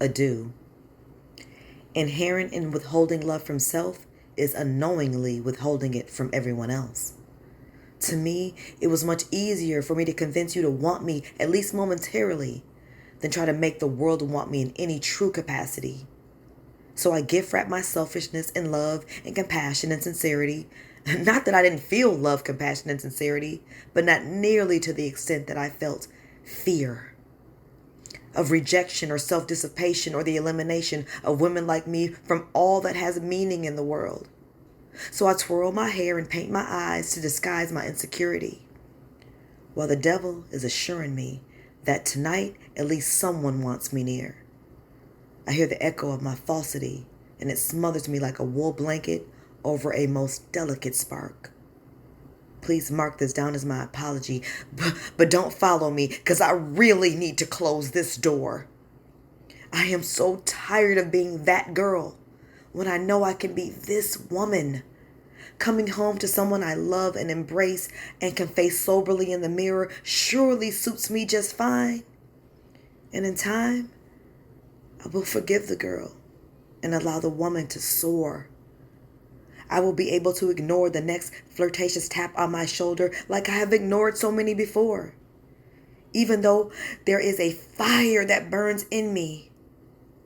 a do. Inherent in withholding love from self is unknowingly withholding it from everyone else. To me, it was much easier for me to convince you to want me, at least momentarily, than try to make the world want me in any true capacity. So I gift wrap my selfishness in love and compassion and sincerity. Not that I didn't feel love, compassion, and sincerity, but not nearly to the extent that I felt fear of rejection or self dissipation or the elimination of women like me from all that has meaning in the world. So I twirl my hair and paint my eyes to disguise my insecurity, while the devil is assuring me that tonight at least someone wants me near. I hear the echo of my falsity, and it smothers me like a wool blanket over a most delicate spark. Please mark this down as my apology, but don't follow me, because I really need to close this door. I am so tired of being that girl when I know I can be this woman. Coming home to someone I love and embrace and can face soberly in the mirror surely suits me just fine. And in time, I will forgive the girl and allow the woman to soar. I will be able to ignore the next flirtatious tap on my shoulder like I have ignored so many before. Even though there is a fire that burns in me,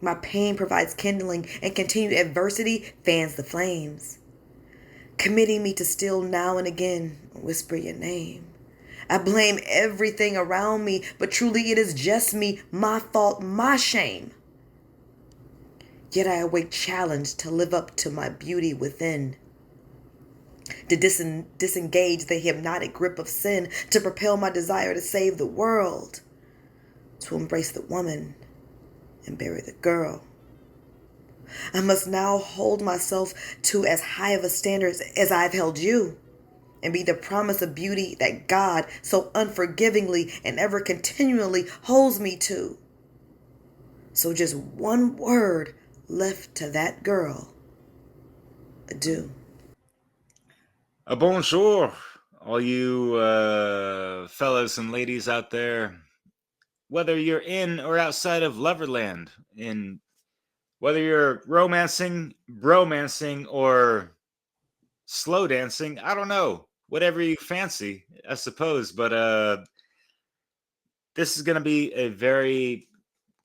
my pain provides kindling and continued adversity fans the flames, committing me to still now and again whisper your name. I blame everything around me, but truly it is just me, my fault, my shame. Yet I await challenge to live up to my beauty within, to disengage the hypnotic grip of sin, to propel my desire to save the world, to embrace the woman and bury the girl. I must now hold myself to as high of a standard as I've held you, and be the promise of beauty that God so unforgivingly and ever continually holds me to. So just one word left to that girl. Adieu. A bonjour, all you fellas and ladies out there. Whether you're in or outside of Loverland, in whether you're romancing, bromancing, or slow dancing, I don't know. Whatever you fancy, I suppose. But this is going to be a very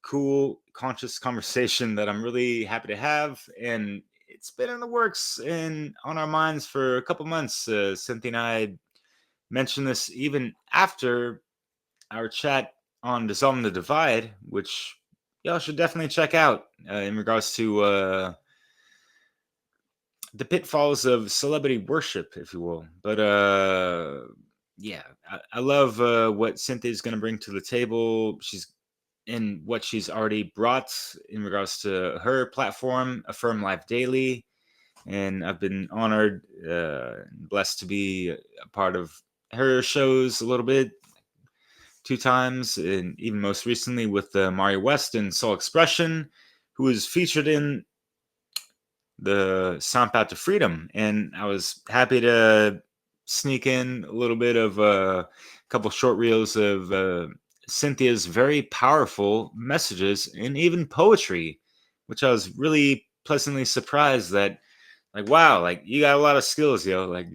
cool, conscious conversation that I'm really happy to have. And it's been in the works and on our minds for a couple months. Cynthia and I mentioned this even after our chat on Dissolving the Divide, which y'all should definitely check out in regards to the pitfalls of celebrity worship, if you will. But yeah, I love what Cynthia's going to bring to the table. She's in what she's already brought in regards to her platform, Affirm Life Daily. And I've been honored, blessed to be a part of her shows a little bit, 2 times, and even most recently with Mario West and Soul Expression, who was featured in the Stomp Out to Freedom. And I was happy to sneak in a little bit of a couple short reels of Cynthia's very powerful messages and even poetry, which I was really pleasantly surprised that, like, wow, like you got a lot of skills, yo. Like,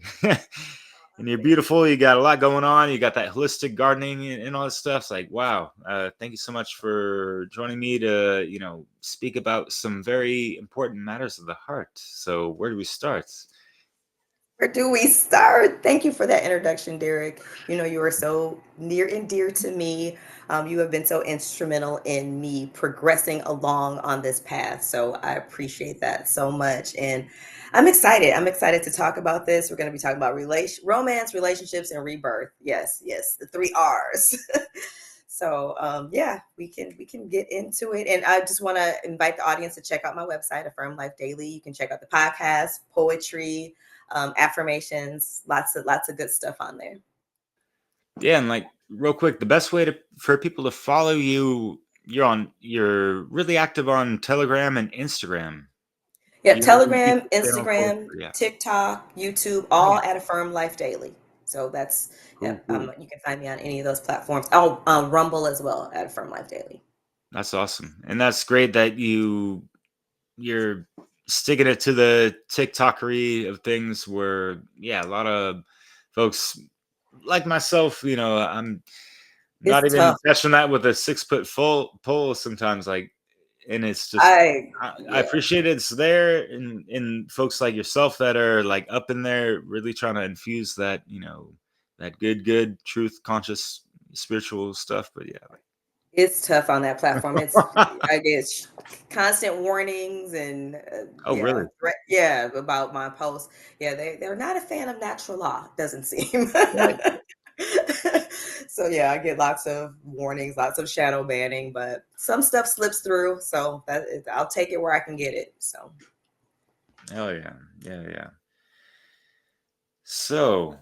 and you're beautiful. You got a lot going on. You got that holistic gardening and all this stuff. It's like, wow. Thank you so much for joining me to, speak about some very important matters of the heart. So, where do we start? Where do we start? Thank you for that introduction, Derek. You are so near and dear to me. You have been so instrumental in me progressing along on this path. So I appreciate that so much. And I'm excited. I'm excited to talk about this. We're going to be talking about romance, relationships, and rebirth. Yes, yes, the three R's. So yeah, we can get into it. And I just want to invite the audience to check out my website, Affirm Life Daily. You can check out the podcast, poetry, affirmations, lots of good stuff on there. Yeah, and like real quick, the best way to for people to follow you, you're really active on Telegram and Instagram. Yeah, You have a Telegram, YouTube channel for Instagram, yeah. TikTok, YouTube, Oh all yeah, at Affirm Life Daily. So cool, cool. you can find me on any of those platforms. Oh, Rumble as well at Affirm Life Daily. That's awesome. And that's great that you're sticking it to the TikTokery of things where, yeah, a lot of folks like myself, I'm not It's even tough. catching that with a 6 foot full pole sometimes, like, and it's just, I I yeah. appreciate it's there in folks like yourself that are like up in there really trying to infuse that, that good truth conscious spiritual stuff. But yeah, It's tough on that platform. It's like I get constant warnings and oh really? yeah, about my posts. Yeah, they're not a fan of natural law, doesn't seem. Right. So yeah, I get lots of warnings, lots of shadow banning, but some stuff slips through. So I'll take it where I can get it. So Oh yeah. Yeah, yeah. So,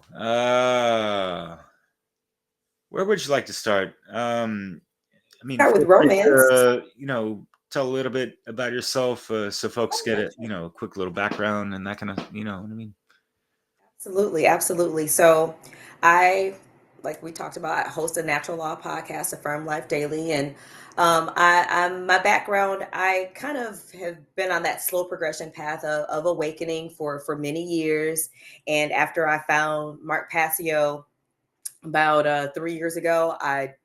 where would you like to start? I mean, start with feel free romance. to, tell a little bit about yourself, so folks Oh get yeah, a, sure. a quick little background and that kind of, you know what I mean? Absolutely, absolutely. So I, like we talked about, I host a natural law podcast, Affirm Life Daily. And I'm my background, I kind of have been on that slow progression path of awakening for many years. And after I found Mark Passio about 3 years ago, I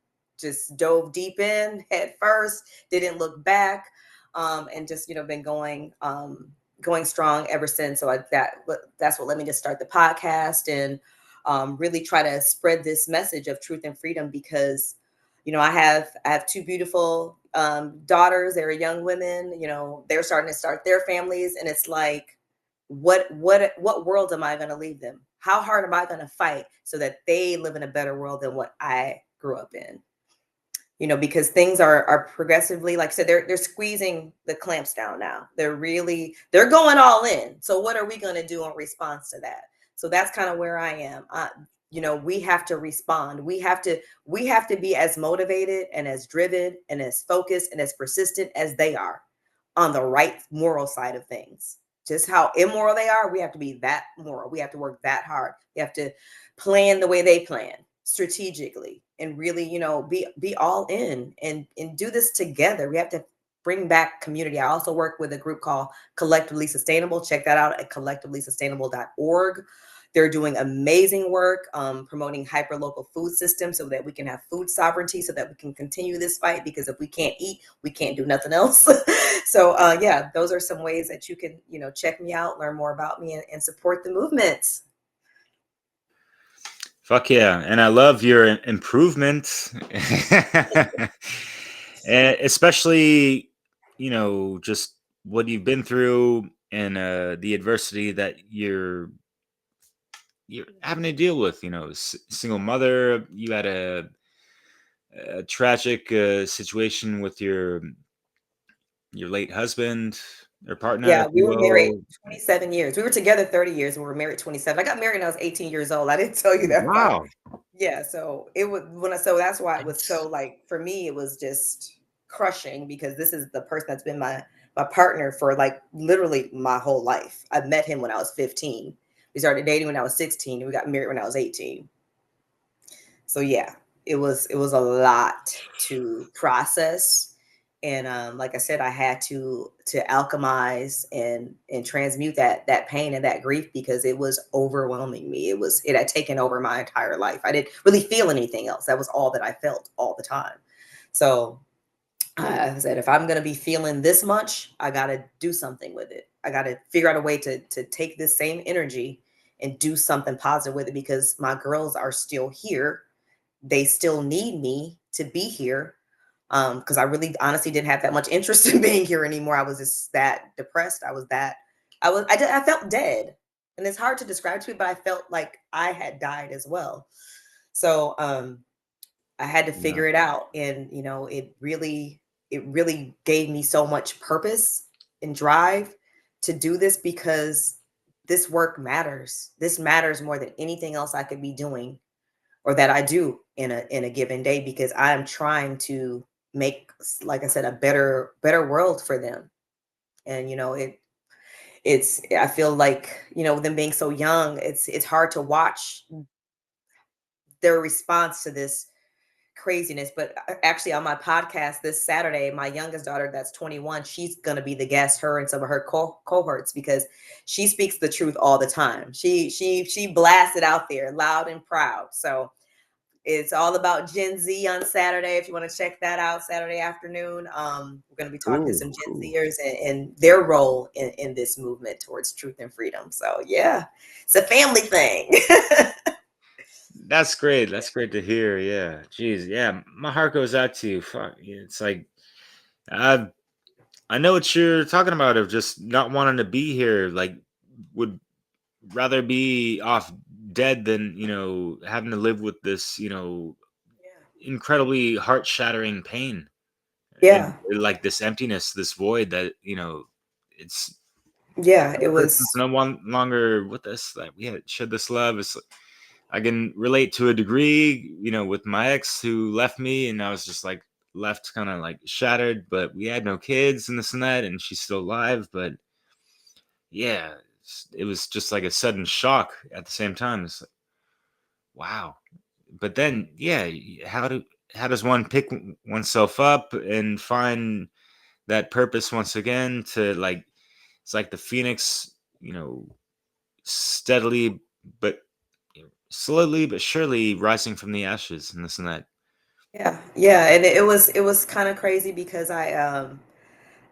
just dove deep in head first, didn't look back, and just been going strong ever since. So that's what led me to start the podcast and really try to spread this message of truth and freedom because I have two beautiful daughters. They're young women. They're starting to start their families, and it's like what world am I going to leave them? How hard am I going to fight so that they live in a better world than what I grew up in? Because things are progressively, like I said, they're squeezing the clamps down now. They're going all in. So what are we going to do in response to that? So that's kind of where I am. We have to respond. We have to be as motivated and as driven and as focused and as persistent as they are on the right moral side of things. Just how immoral they are, we have to be that moral. We have to work that hard. We have to plan the way they plan strategically and really, be all in and do this together. We have to bring back community. I also work with a group called Collectively Sustainable. Check that out at collectivelysustainable.org. They're doing amazing work promoting hyper local food systems so that we can have food sovereignty, so that we can continue this fight. Because if we can't eat, we can't do nothing else. So, yeah, those are some ways that you can, check me out, learn more about me, and support the movement. Fuck yeah. And I love your improvement. And especially, just what you've been through and the adversity that you're having to deal with, single mother, you had a tragic situation with your late husband or partner, Yeah, if we you were married will. 27 years. We were together 30 years and we were married 27. I got married when I was 18 years old. I didn't tell you Oh, that part. wow. Yeah, so it was so that's why it was so, like, for me it was just crushing because this is the person that's been my partner for, like, literally my whole life. I met him when I was 15. We started dating when I was 16 and we got married when I was 18. So yeah, it was a lot to process. And like I said, I had to alchemize and transmute that pain and that grief because it was overwhelming me. It had taken over my entire life. I didn't really feel anything else. That was all that I felt all the time. So I said, if I'm gonna be feeling this much, I gotta do something with it. I gotta figure out a way to take this same energy and do something positive with it because my girls are still here. They still need me to be here. Because I really honestly didn't have that much interest in being here anymore. I was just that depressed. I felt dead. And it's hard to describe to me, but I felt like I had died as well. So I had to Yeah. figure it out. And it really gave me so much purpose and drive to do this because this work matters. This matters more than anything else I could be doing or that I do in a given day because I am trying to make, like I said, a better world for them. And it's I feel like them being so young, it's hard to watch their response to this craziness. But actually, on my podcast this Saturday, my youngest daughter, that's 21, she's gonna be the guest. Her and some of her cohorts, because she speaks the truth all the time. She blasts it out there loud and proud. So it's all about Gen Z on Saturday. If you want to check that out, Saturday afternoon, we're going to be talking to Cool, some Gen cool. Zers and their role in this movement towards truth and freedom. So yeah, it's a family thing. That's great. That's great to hear. Yeah. Jeez. Yeah. My heart goes out to you. Fuck. Yeah, it's like I I know what you're talking about of just not wanting to be here. Like would rather be off dead than, having to live with this, incredibly heart shattering pain and Yeah, like this emptiness, this void that, it's yeah, the it person's was. no longer with us. Like we had shared this love. It's I can relate to a degree, with my ex who left me, and I was just like left kind of like shattered, but we had no kids and this and that, and she's still alive. But yeah, it was just like a sudden shock at the same time. It's like, wow. But then, yeah, how does one pick oneself up and find that purpose once again to like it's like the phoenix, steadily but slowly but surely rising from the ashes and this and that. Yeah, yeah, and it was kind of crazy because I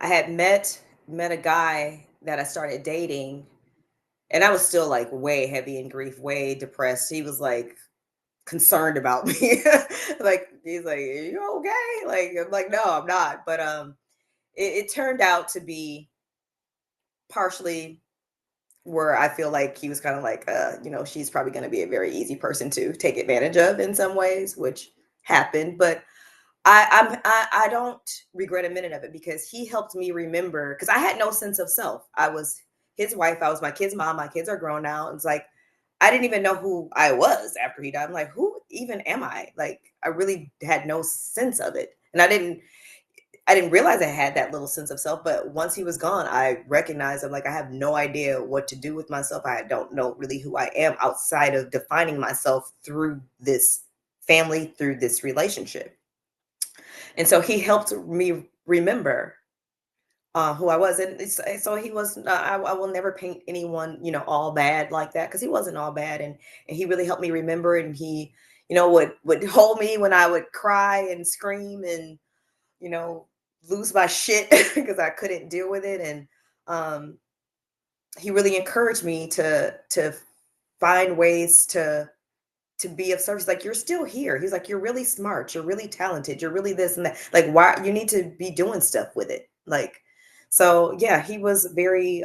had met a guy that I started dating, and I was still like way heavy in grief, way depressed. He was like concerned about me. Like he's like, "Are you okay?" Like I'm like, "No, I'm not." But it turned out to be partially where I feel like he was kind of like, she's probably going to be a very easy person to take advantage of in some ways, which happened. But I don't regret a minute of it because he helped me remember, because I had no sense of self. I was his wife. I was my kid's mom. My kids are grown now. It's like I didn't even know who I was after he died. I'm like, who even am I? Like I really had no sense of it, and I didn't realize I had that little sense of self. But once he was gone, I recognized I'm like, I have no idea what to do with myself. I don't know really who I am outside of defining myself through this family, through this relationship. And so he helped me remember who I was. And so he was, I will never paint anyone, all bad like that, because he wasn't all bad. And he really helped me remember it. And he, would hold me when I would cry and scream and, you know, lose my shit because I couldn't deal with it. And um, he really encouraged me to find ways to be of service. Like, you're still here. He's like, you're really smart, you're really talented, you're really this and that. Like, why you need to be doing stuff with it. Like, so yeah, he was very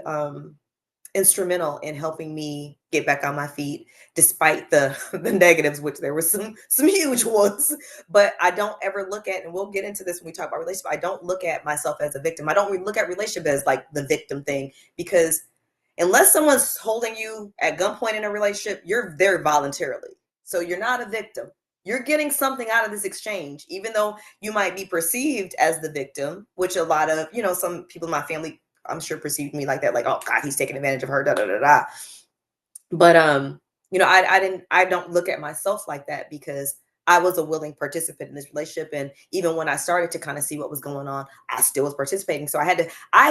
instrumental in helping me get back on my feet despite the the negatives, which there were some huge ones. But I don't ever look at, and we'll get into this when we talk about relationship, I don't look at myself as a victim. I don't look at relationship as like the victim thing, because unless someone's holding you at gunpoint in a relationship, you're there voluntarily. So you're not a victim. You're getting something out of this exchange, even though you might be perceived as the victim, which a lot of, some people in my family, I'm sure, perceived me like that, like, oh God, he's taking advantage of her, da da da da. But I don't look at myself like that, because I was a willing participant in this relationship. And even when I started to kind of see what was going on, I still was participating. So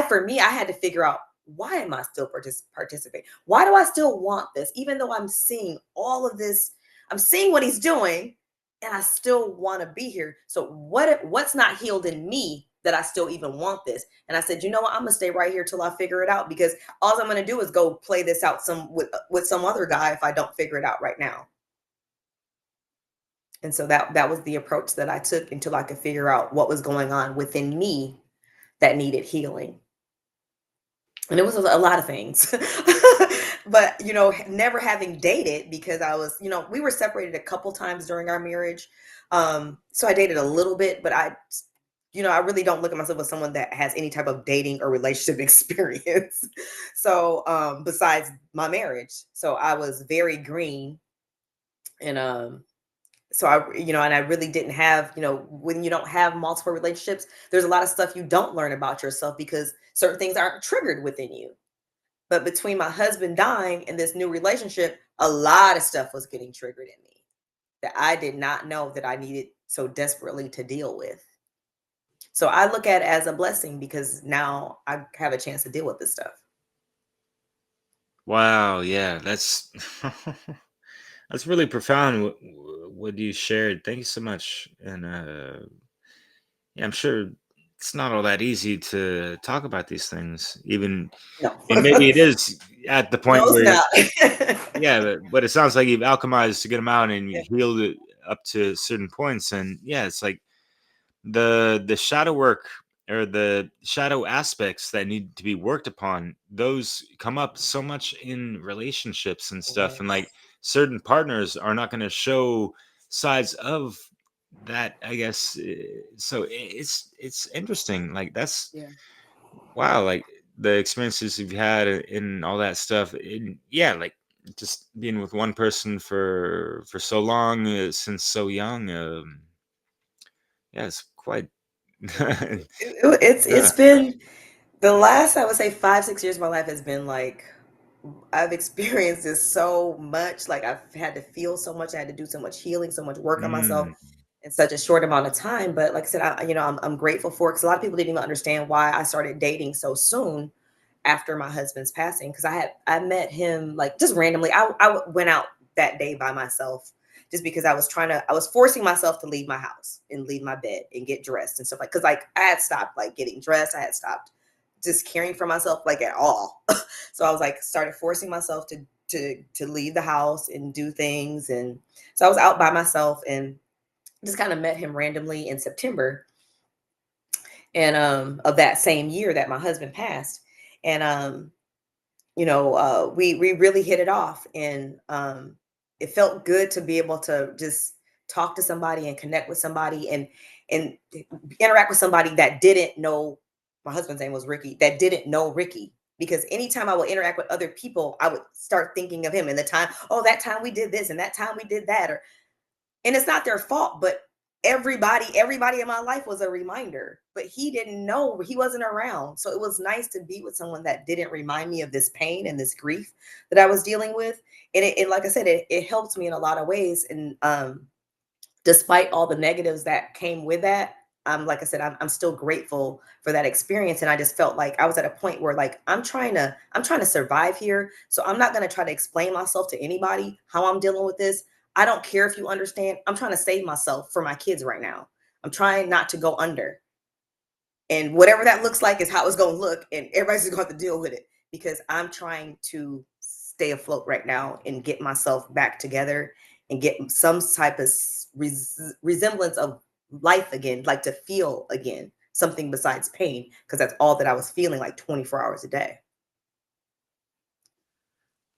for me, I had to figure out, why am I still participating? Why do I still want this? Even though I'm seeing all of this, I'm seeing what he's doing, and I still want to be here. So what's not healed in me that I still even want this? And I said, you know what? I'm gonna stay right here till I figure it out, because all I'm gonna do is go play this out with some other guy if I don't figure it out right now. And so that was the approach that I took until I could figure out what was going on within me that needed healing. And it was a lot of things. But never having dated, because I was, we were separated a couple times during our marriage. So I dated a little bit, but I really don't look at myself as someone that has any type of dating or relationship experience. So besides my marriage, so I was very green. And so and I really didn't have, when you don't have multiple relationships, there's a lot of stuff you don't learn about yourself, because certain things aren't triggered within you. But between my husband dying and this new relationship, a lot of stuff was getting triggered in me that I did not know that I needed so desperately to deal with. So I look at it as a blessing because now I have a chance to deal with this stuff. Wow, yeah, that's that's really profound what you shared. Thank you so much. And yeah, I'm sure it's not all that easy to talk about these things. Even No. and maybe it is at the No, point it's where not. yeah, but it sounds like you've alchemized a good amount and Yeah. you healed it up to certain points. And yeah, it's like the shadow work or the shadow aspects that need to be worked upon, those come up so much in relationships and stuff, and like Yes. certain partners are not going to show sides of that, I guess. So it's interesting, like that's Yeah. wow, like the experiences you've had and all that stuff. And yeah, like just being with one person for so long, since so young. Yeah, it's quite It's yeah. been the last, I would say, 5, 6 years of my life has been like I've experienced this so much. Like I've had to feel so much. I had to do so much healing, so much work on myself Mm, in such a short amount of time. But like I said, I'm grateful for it because a lot of people didn't even understand why I started dating so soon after my husband's passing. Because I met him like just randomly. I went out that day by myself just because I was forcing myself to leave my house and leave my bed and get dressed and stuff like because like I had stopped like getting dressed. I had stopped just caring for myself like at all. So I was like started forcing myself to leave the house and do things. And so I was out by myself and just kind of met him randomly in September and of that same year that my husband passed. And we really hit it off. And it felt good to be able to just talk to somebody and connect with somebody and interact with somebody that didn't know. My husband's name was Ricky, that didn't know Ricky. Because anytime I would interact with other people, I would start thinking of him and the time, oh, that time we did this and that time we did that. Or and it's not their fault, but everybody in my life was a reminder, but he didn't know, he wasn't around. So it was nice to be with someone that didn't remind me of this pain and this grief that I was dealing with. And it like I said, it helped me in a lot of ways. And despite all the negatives that came with that, like I said, I'm still grateful for that experience. And I just felt like I was at a point where like I'm trying to survive here. So I'm not going to try to explain myself to anybody how I'm dealing with this. I don't care if you understand. I'm trying to save myself for my kids right now. I'm trying not to go under. And whatever that looks like is how it's going to look. And everybody's going to have to deal with it because I'm trying to stay afloat right now and get myself back together and get some type of resemblance of life again, like to feel again something besides pain, because that's all that I was feeling like 24 hours a day.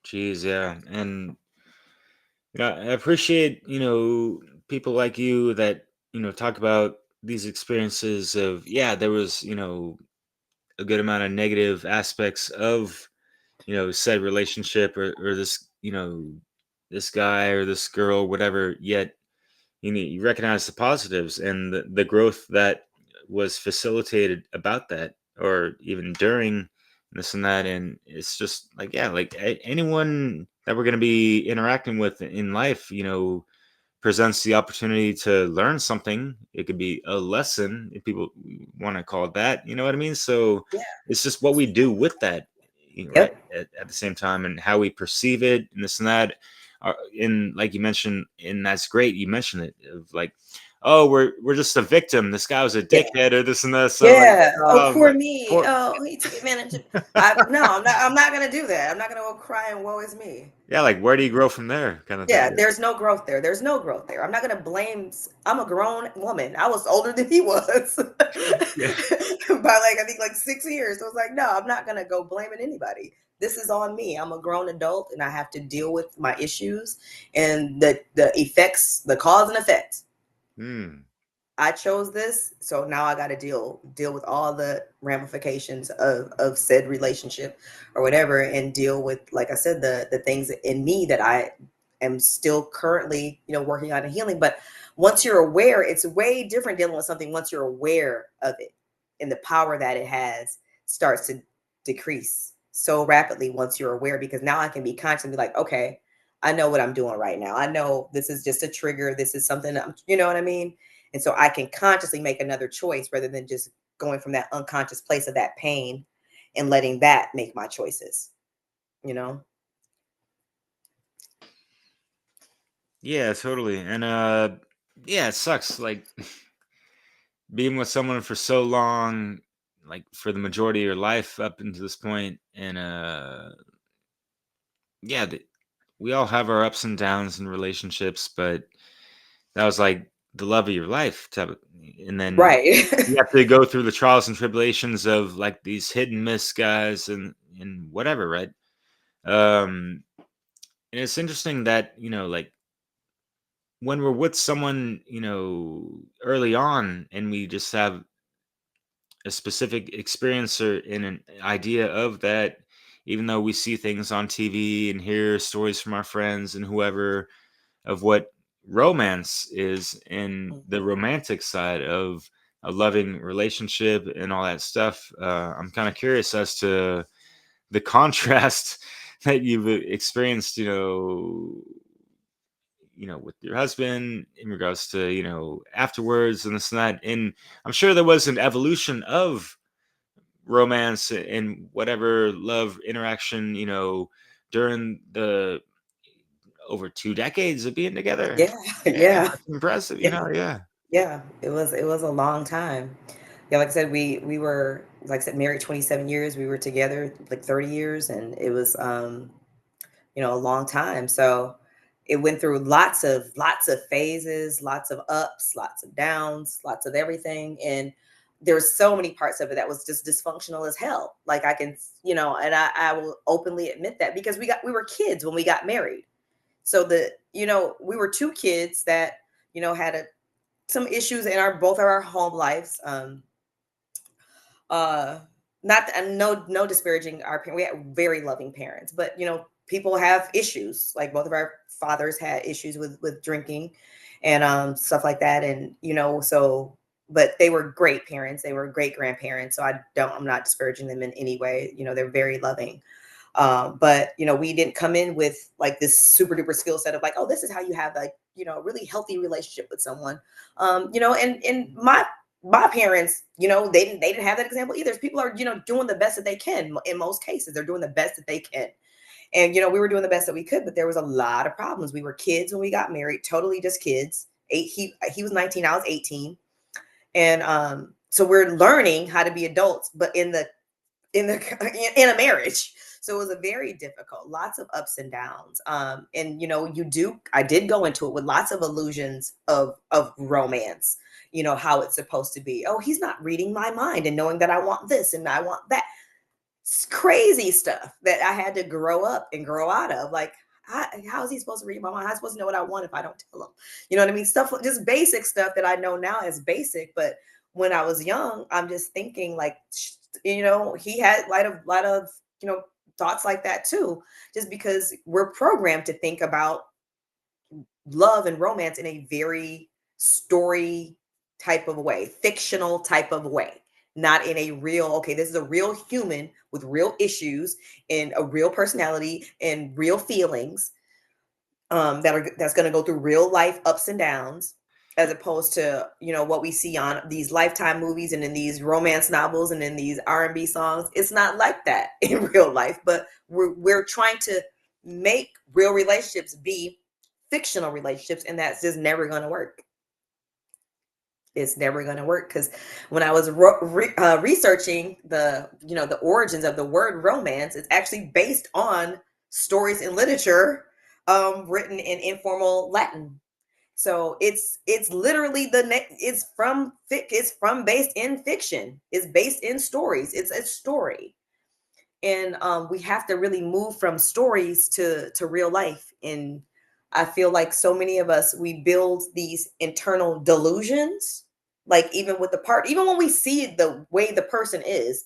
geez, yeah. And yeah, I appreciate, people like you that, talk about these experiences of, yeah, there was, a good amount of negative aspects of, said relationship or this, this guy or this girl, whatever, yet you recognize the positives and the growth that was facilitated about that or even during this and that. And it's just like, yeah, like anyone that we're going to be interacting with in life, presents the opportunity to learn something. It could be a lesson if people want to call it that, you know what I mean? So Yeah. it's just what we do with that, right, Yep. at the same time, and how we perceive it and this and that. And like you mentioned, and that's great you mentioned it, of like, oh, we're just a victim, this guy was a Yeah. dickhead or this and that. So like, Yeah. Oh, poor but me. poor, Oh, he took advantage of. No, I'm not gonna do that. I'm not gonna go cry and woe is me. yeah, like where do you grow from there, kind of thing. Yeah, there's no growth there. There's no growth there. I'm not gonna blame. I'm a grown woman. I was older than he was by Yeah. like I think like 6 years. So I was like, no, I'm not gonna go blaming anybody. This is on me. I'm a grown adult, and I have to deal with my issues and the effects, the cause and effect. Hmm. I chose this, so now I got to deal with all the ramifications of said relationship or whatever, and deal with, like I said, the things in me that I am still currently, working on and healing. But once you're aware, it's way different dealing with something once you're aware of it, and the power that it has starts to decrease so rapidly once you're aware. Because now I can be conscious and be like, okay, I know what I'm doing right now. I know this is just a trigger. This is something, you know what I mean? And so I can consciously make another choice rather than just going from that unconscious place of that pain and letting that make my choices, you know? Yeah, totally. And yeah, it sucks like being with someone for so long, like for the majority of your life up until this point, and yeah, we all have our ups and downs in relationships, but that was like the love of your life type of, and then Right. you have to go through the trials and tribulations of like these hit and miss guys and whatever, right? And it's interesting that, like when we're with someone, early on and we just have a specific experience or in an idea of that, even though we see things on TV and hear stories from our friends and whoever of what romance is in the Mhm. romantic side of a loving relationship and all that stuff. I'm kind of curious as to the contrast that you've experienced, with your husband in regards to, afterwards and this and that. And I'm sure there was an evolution of romance and whatever love interaction, during the over 2 decades of being together. Yeah, Yeah, yeah, that's impressive, yeah, yeah. yeah. It was a long time. Yeah, like I said, we were, like I said, married 27 years. We were together like 30 years, and it was a long time. So it went through lots of phases, lots of ups, lots of downs, lots of everything. And there's so many parts of it that was just dysfunctional as hell. Like I can, and I will openly admit that because we were kids when we got married. So we were two kids that, had some issues in our both of our home lives. Uh Not and no disparaging our parents. We had very loving parents, but people have issues. Like both of our fathers had issues with drinking and stuff like that. And so but they were great parents. They were great grandparents. So I'm not disparaging them in any way. They're very loving. But we didn't come in with like this super duper skill set of like, oh, this is how you have like a really healthy relationship with someone. And my parents, they didn't have that example either. People are doing the best that they can. In most cases, they're doing the best that they can. And we were doing the best that we could, but there was a lot of problems. We were kids when we got married, totally just kids. He was 19, I was 18, and so we're learning how to be adults, but in the in a marriage. So it was a very difficult, lots of ups and downs. And I did go into it with lots of illusions of romance, how it's supposed to be. Oh, he's not reading my mind and knowing that I want this and I want that. It's crazy stuff that I had to grow up and grow out of. Like, how is he supposed to read my mind? How's he supposed to know what I want if I don't tell him? You know what I mean? Stuff, just basic stuff that I know now as basic. But when I was young, I'm just thinking like, he had lot of thoughts like that too. Just because we're programmed to think about love and romance in a very story type of way, fictional type of way, not in a real, okay, this is a real human with real issues and a real personality and real feelings, that's going to go through real life ups and downs, as opposed to what we see on these Lifetime movies and in these romance novels and in these R&B songs. It's not like that in real life, but we're trying to make real relationships be fictional relationships, and that's just never going to work. It's never going to work, because when I was researching the origins of the word romance, it's actually based on stories and literature written in informal Latin. So it's literally it's from based in fiction. It's based in stories. It's a story. And we have to really move from stories to real life. And I feel like so many of us, we build these internal delusions, like even when we see the way the person is,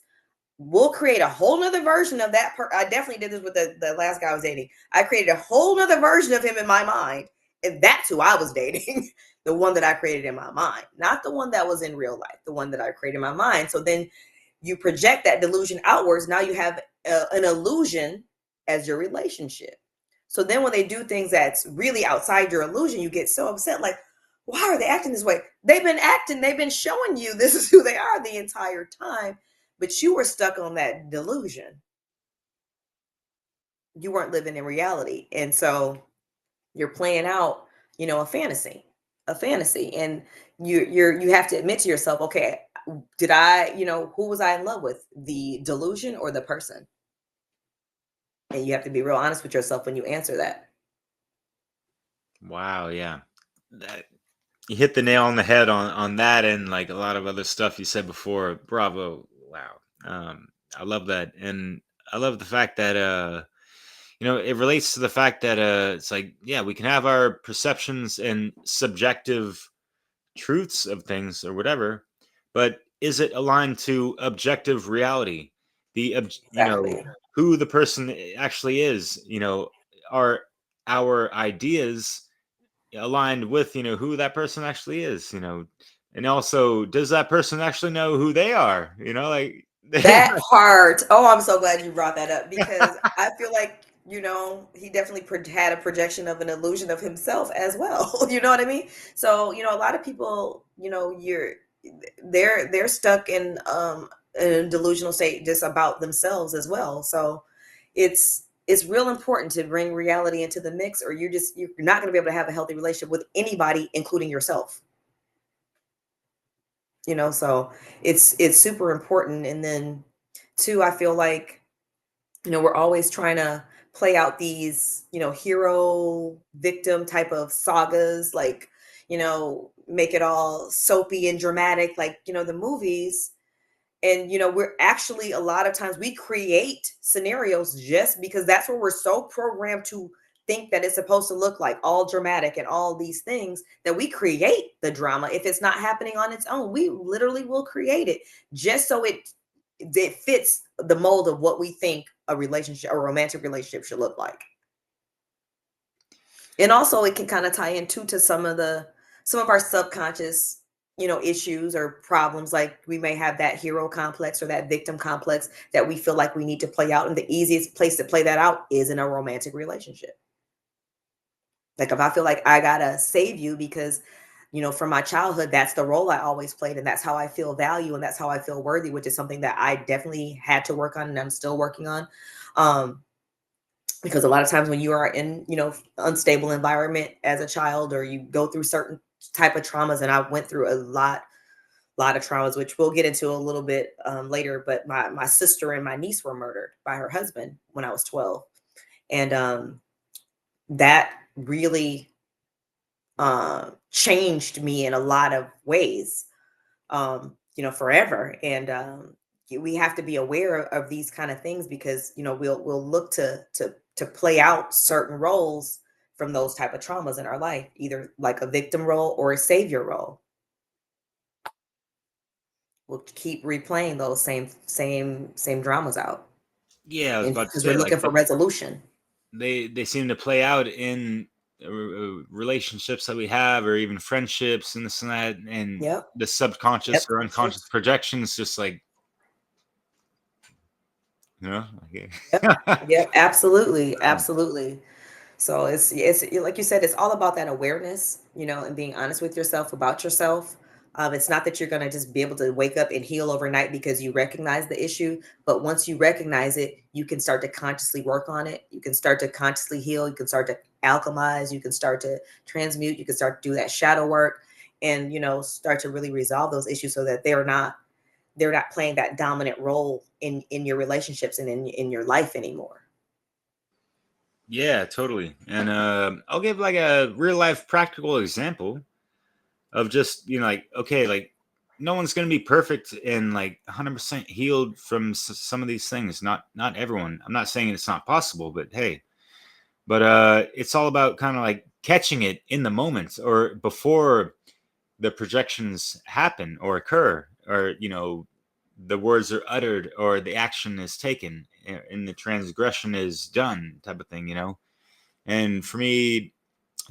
we'll create a whole nother version of I definitely did this with the last guy I was dating. I created a whole nother version of him in my mind, and that's who I was dating. The one that I created in my mind, not the one that was in real life, the one that I created in my mind. So then you project that delusion outwards. Now you have an illusion as your relationship. So then when they do things that's really outside your illusion, you get so upset, like, Why are they acting this way? They've been showing you this is who they are the entire time, but you were stuck on that delusion. You weren't living in reality. And so you're playing out, a fantasy. And you have to admit to yourself, okay, did I, who was I in love with? The delusion or the person? And you have to be real honest with yourself when you answer that. Wow, yeah. That, you hit the nail on the head on that, and like a lot of other stuff you said before. Bravo. Wow. I love that. And I love the fact that it relates to the fact that it's like, yeah, we can have our perceptions and subjective truths of things or whatever, but is it aligned to objective reality? Exactly. Who the person actually is, are our ideas aligned with, who that person actually is, and also, does that person actually know who they are, like That part. Oh, I'm so glad you brought that up because I feel like, he definitely had a projection of an illusion of himself as well. You know what I mean? So, a lot of people, they're stuck in a delusional state just about themselves as well. So it's real important to bring reality into the mix, or you're not going to be able to have a healthy relationship with anybody, including yourself. So it's super important. And then two, I feel like, we're always trying to play out these, hero victim type of sagas, like, make it all soapy and dramatic, like, the movies. And, we're actually, a lot of times we create scenarios just because that's what we're so programmed to think that it's supposed to look like, all dramatic and all these things, that we create the drama. If it's not happening on its own, we literally will create it just so it fits the mold of what we think a relationship, a romantic relationship, should look like. And also it can kind of tie into to some of our subconscious, issues or problems. Like we may have that hero complex or that victim complex that we feel like we need to play out, and the easiest place to play that out is in a romantic relationship. Like if I feel like I gotta save you because, from my childhood, that's the role I always played, and that's how I feel value, and that's how I feel worthy, which is something that I definitely had to work on, and I'm still working on. Um, because a lot of times when you are in, unstable environment as a child, or you go through certain type of traumas, and I went through a lot of traumas, which we'll get into a little bit later. But my sister and my niece were murdered by her husband when I was 12, and that really changed me in a lot of ways, forever. And we have to be aware of these kind of things because, we'll look to play out certain roles from those type of traumas in our life, either like a victim role or a savior role. We'll keep replaying those same dramas out, Yeah, I was and about to because we're say, like, looking for resolution. they seem to play out in relationships that we have, or even friendships and this and that, and Yep. the Yep. subconscious or unconscious Friendships. projections, just like, Yep. okay. Yep. Absolutely. Um, Absolutely. So it's like you said, it's all about that awareness, and being honest with yourself about yourself. It's not that you're going to just be able to wake up and heal overnight because you recognize the issue, but once you recognize it, you can start to consciously work on it. You can start to consciously heal. You can start to alchemize. You can start to transmute. You can start to do that shadow work, and start to really resolve those issues so that they're not playing that dominant role in your relationships and in your life anymore. yeah, totally. And I'll give like a real life practical example of just, like, okay, like, no one's going to be perfect and like 100% healed from some of these things. Not everyone. I'm not saying it's not possible, but hey, but it's all about kind of like catching it in the moment, or before the projections happen or occur, or the words are uttered, or the action is taken, and the transgression is done, type of thing. And for me,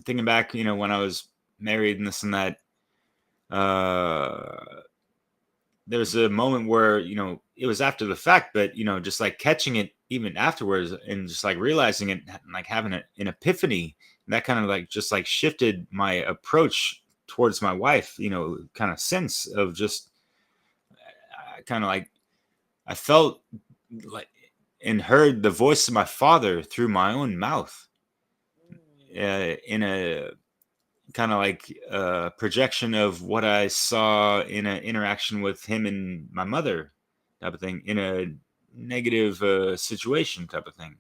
thinking back, when I was married and this and that, uh there's a moment where, it was after the fact, but just like catching it even afterwards, and just like realizing it, like having an epiphany, that kind of like just like shifted my approach towards my wife, kind of sense of just kind of like I felt like and heard the voice of my father through my own mouth, in a kind of like a projection of what I saw in an interaction with him and my mother, type of thing, in a negative situation, type of thing.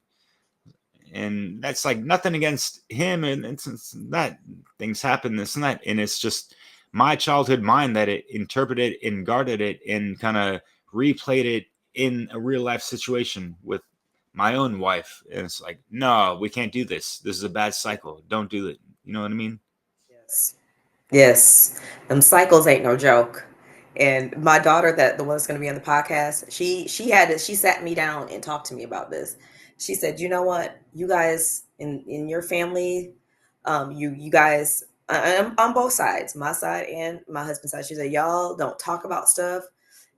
And that's like nothing against him, and it's not, things happen, this and that, and it's just my childhood mind that it interpreted and guarded it and kind of replayed it in a real life situation with my own wife. And it's like, no, we can't do this. This is a bad cycle. Don't do it. You know what I mean? Yes. Yes, them cycles ain't no joke. And my daughter, that the one that's going to be on the podcast, she sat me down and talked to me about this. She said, "You know what? You guys in your family, you guys on both sides, my side and my husband's side." She said, "Y'all don't talk about stuff."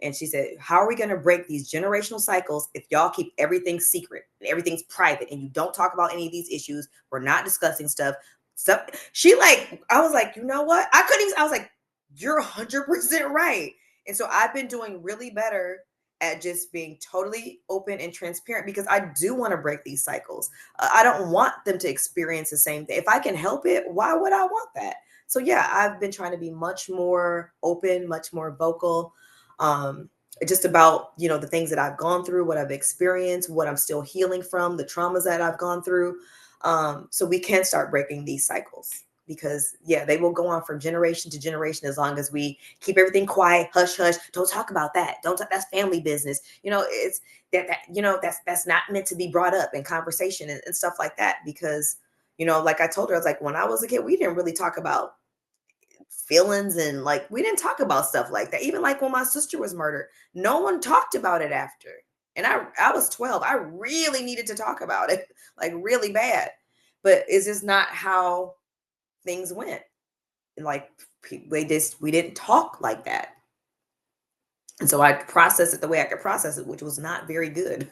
And she said, "How are we going to break these generational cycles if y'all keep everything secret and everything's private and you don't talk about any of these issues? We're not discussing stuff." So she like, I was like, you know what? I couldn't even, I was like, you're 100% right. And so I've been doing really better at just being totally open and transparent because I do want to break these cycles. I don't want them to experience the same thing. If I can help it, why would I want that? So yeah, I've been trying to be much more open, much more vocal, um, just about, the things that I've gone through, what I've experienced, what I'm still healing from, the traumas that I've gone through, so we can start breaking these cycles because yeah, they will go on from generation to generation as long as we keep everything quiet, hush hush, don't talk about that, don't talk, that's family business, it's that's not meant to be brought up in conversation and stuff like that. Because like I told her, I was like, when I was a kid, we didn't really talk about feelings, and like we didn't talk about stuff like that. Even like when my sister was murdered, no one talked about it after. And I was 12. I really needed to talk about it, like really bad. But it's just not how things went. And like we didn't talk like that. And so I processed it the way I could process it, which was not very good.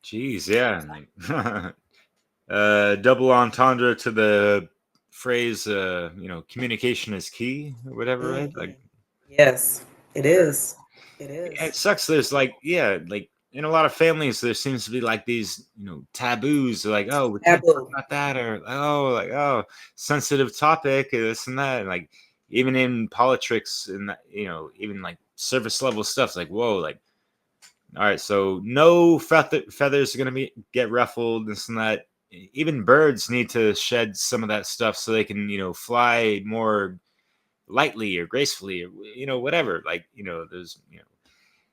Jeez, yeah. Like, double entendre to the phrase, communication is key or whatever, right? Like, Mhm. Yes, it is. It it is. sucks. There's like, yeah, like in a lot of families, there seems to be like these, taboos, like, oh, we can't talk Taboo. about that, or oh, sensitive topic, this and that. And like, even in politics and, even like surface level stuff, like, whoa, like, all right, so no feathers are gonna get ruffled, this and that. Even birds need to shed some of that stuff so they can, fly more lightly or gracefully, or whatever. Like, there's,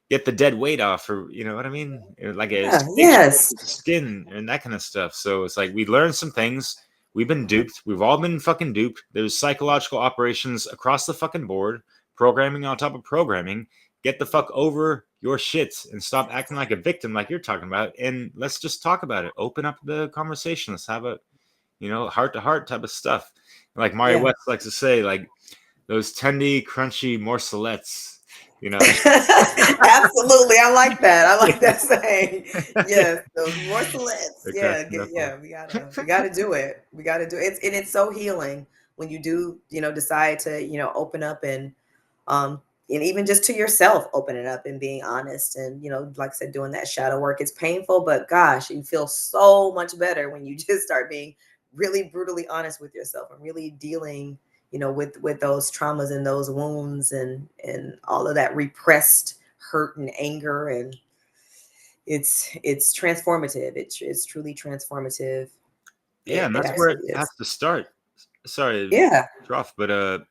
get the dead weight off, or you know what I mean, like a Yeah, big yes. skin and that kind of stuff. So it's like we learned some things. We've been duped. We've all been fucking duped. There's psychological operations across the fucking board, programming on top of programming. Get the fuck over your shit and stop acting like a victim, like you're talking about, and let's just talk about it. Open up the conversation. Let's have a, heart to heart type of stuff. Like Mario Yeah. West likes to say, like those tendy, crunchy morselettes. You know. Absolutely. I like that. I like Yeah. that saying. Yes, those morcelets. They're Yeah, cracking up on. yeah, we gotta do it. We gotta do it. It's so healing when you do, decide to, open up um and even just to yourself, opening up and being honest, and like I said, doing that shadow work. It's painful, but gosh, you feel so much better when you just start being really brutally honest with yourself and really dealing, with those traumas and those wounds and all of that repressed hurt and anger. And it's transformative. It's truly transformative. Yeah, and It that's where it absolutely has is. to start. Sorry, Yeah. rough, but the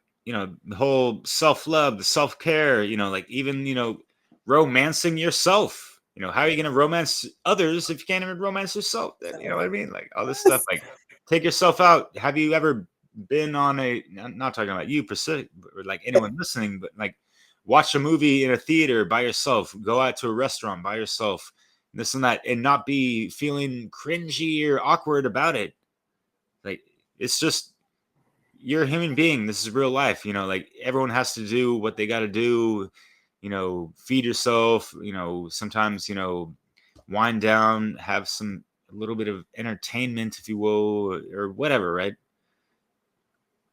whole self-love, the self-care, like even, romancing yourself. How are you gonna romance others if you can't even romance yourself? Then you know what I mean? Like all this stuff, Yes. like take yourself out. Have you ever been on a, not talking about you specific, or like anyone listening, but like watch a movie in a theater by yourself, go out to a restaurant by yourself, this and that, and not be feeling cringy or awkward about it. Like it's just, you're a human being. This is real life. Like everyone has to do what they got to do. Feed yourself. Sometimes wind down, have some a little bit of entertainment, if you will, or whatever. Right?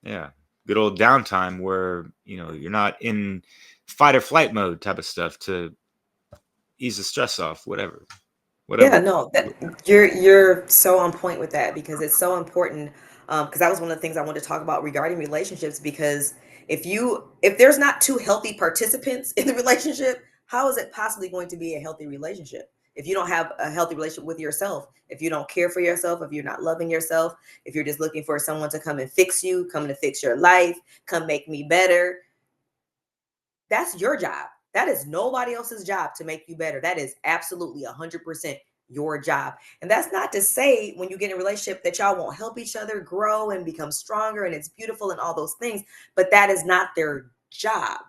Yeah. good old downtime where, you know, you're not in fight or flight mode type of stuff to ease the stress off, whatever. Yeah, no, that you're so on point with that because it's so important. Because that was one of the things I wanted to talk about regarding relationships. Because if there's not two healthy participants in the relationship, how is it possibly going to be a healthy relationship? If you don't have a healthy relationship with yourself, if you don't care for yourself, if you're not loving yourself, if you're just looking for someone to come and fix you, come to fix your life, come make me better, that's your job. That is nobody else's job to make you better. That is absolutely 100% your job. And that's not to say when you get in a relationship that y'all won't help each other grow and become stronger and it's beautiful and all those things, but that is not their job.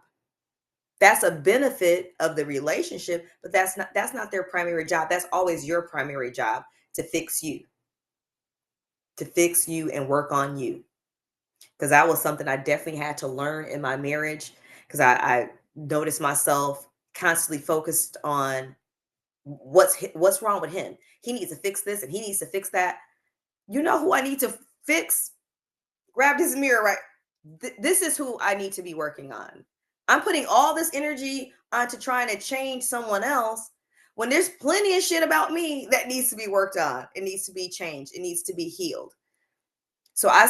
That's a benefit of the relationship, but that's not their primary job. That's always your primary job to fix you. To fix you and work on you. Because that was something I definitely had to learn in my marriage because I noticed myself constantly focused on what's wrong with him. He needs to fix this and he needs to fix that. You know who I need to fix? Grab this mirror, right? This is who I need to be working on. I'm putting all this energy onto trying to change someone else when there's plenty of shit about me that needs to be worked on. It needs to be changed. It needs to be healed. So I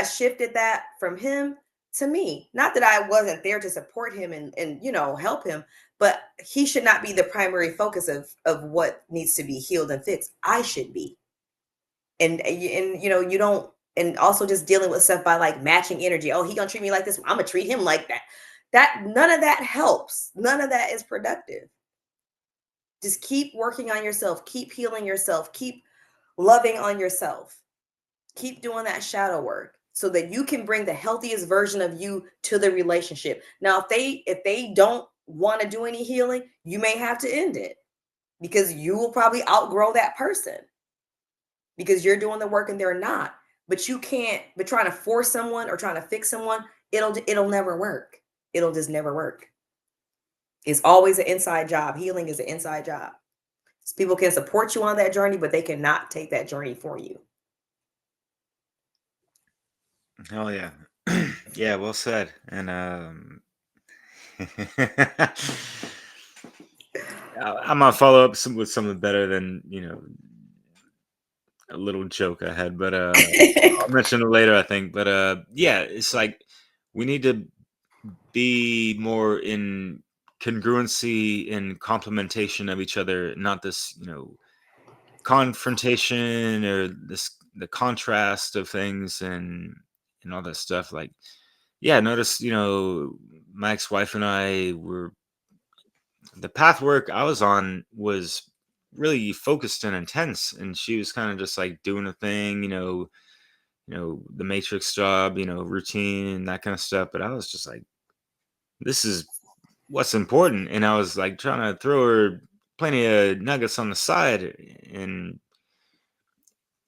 shifted that from him to me. Not that I wasn't there to support him and help him, but he should not be the primary focus of what needs to be healed and fixed. I should be. And you don't, and also just dealing with stuff by like matching energy. Oh, he gonna treat me like this, I'm gonna treat him like that. That none of that helps. None of that is productive. Just keep working on yourself, keep healing yourself, keep loving on yourself. Keep doing that shadow work so that you can bring the healthiest version of you to the relationship. Now, if they don't want to do any healing, you may have to end it because you will probably outgrow that person because you're doing the work and they're not. But you can't, but trying to force someone or trying to fix someone, it'll never work. It'll just never work. It's always an inside job. Healing is an inside job. So people can support you on that journey, but they cannot take that journey for you. Hell yeah. Yeah, well said. And I'm gonna follow up with something better than, you know, a little joke I had, but I'll mention it later, I think. But yeah, it's like we need to be more in congruency and complementation of each other, not this, you know, confrontation or the contrast of things and all that stuff. Like, yeah, notice, you know, my ex-wife and I were the path work I was on was really focused and intense, and she was kind of just like doing a thing, you know, the matrix job, you know, routine, that kind of stuff. But I was just like, this is what's important. And I was like trying to throw her plenty of nuggets on the side and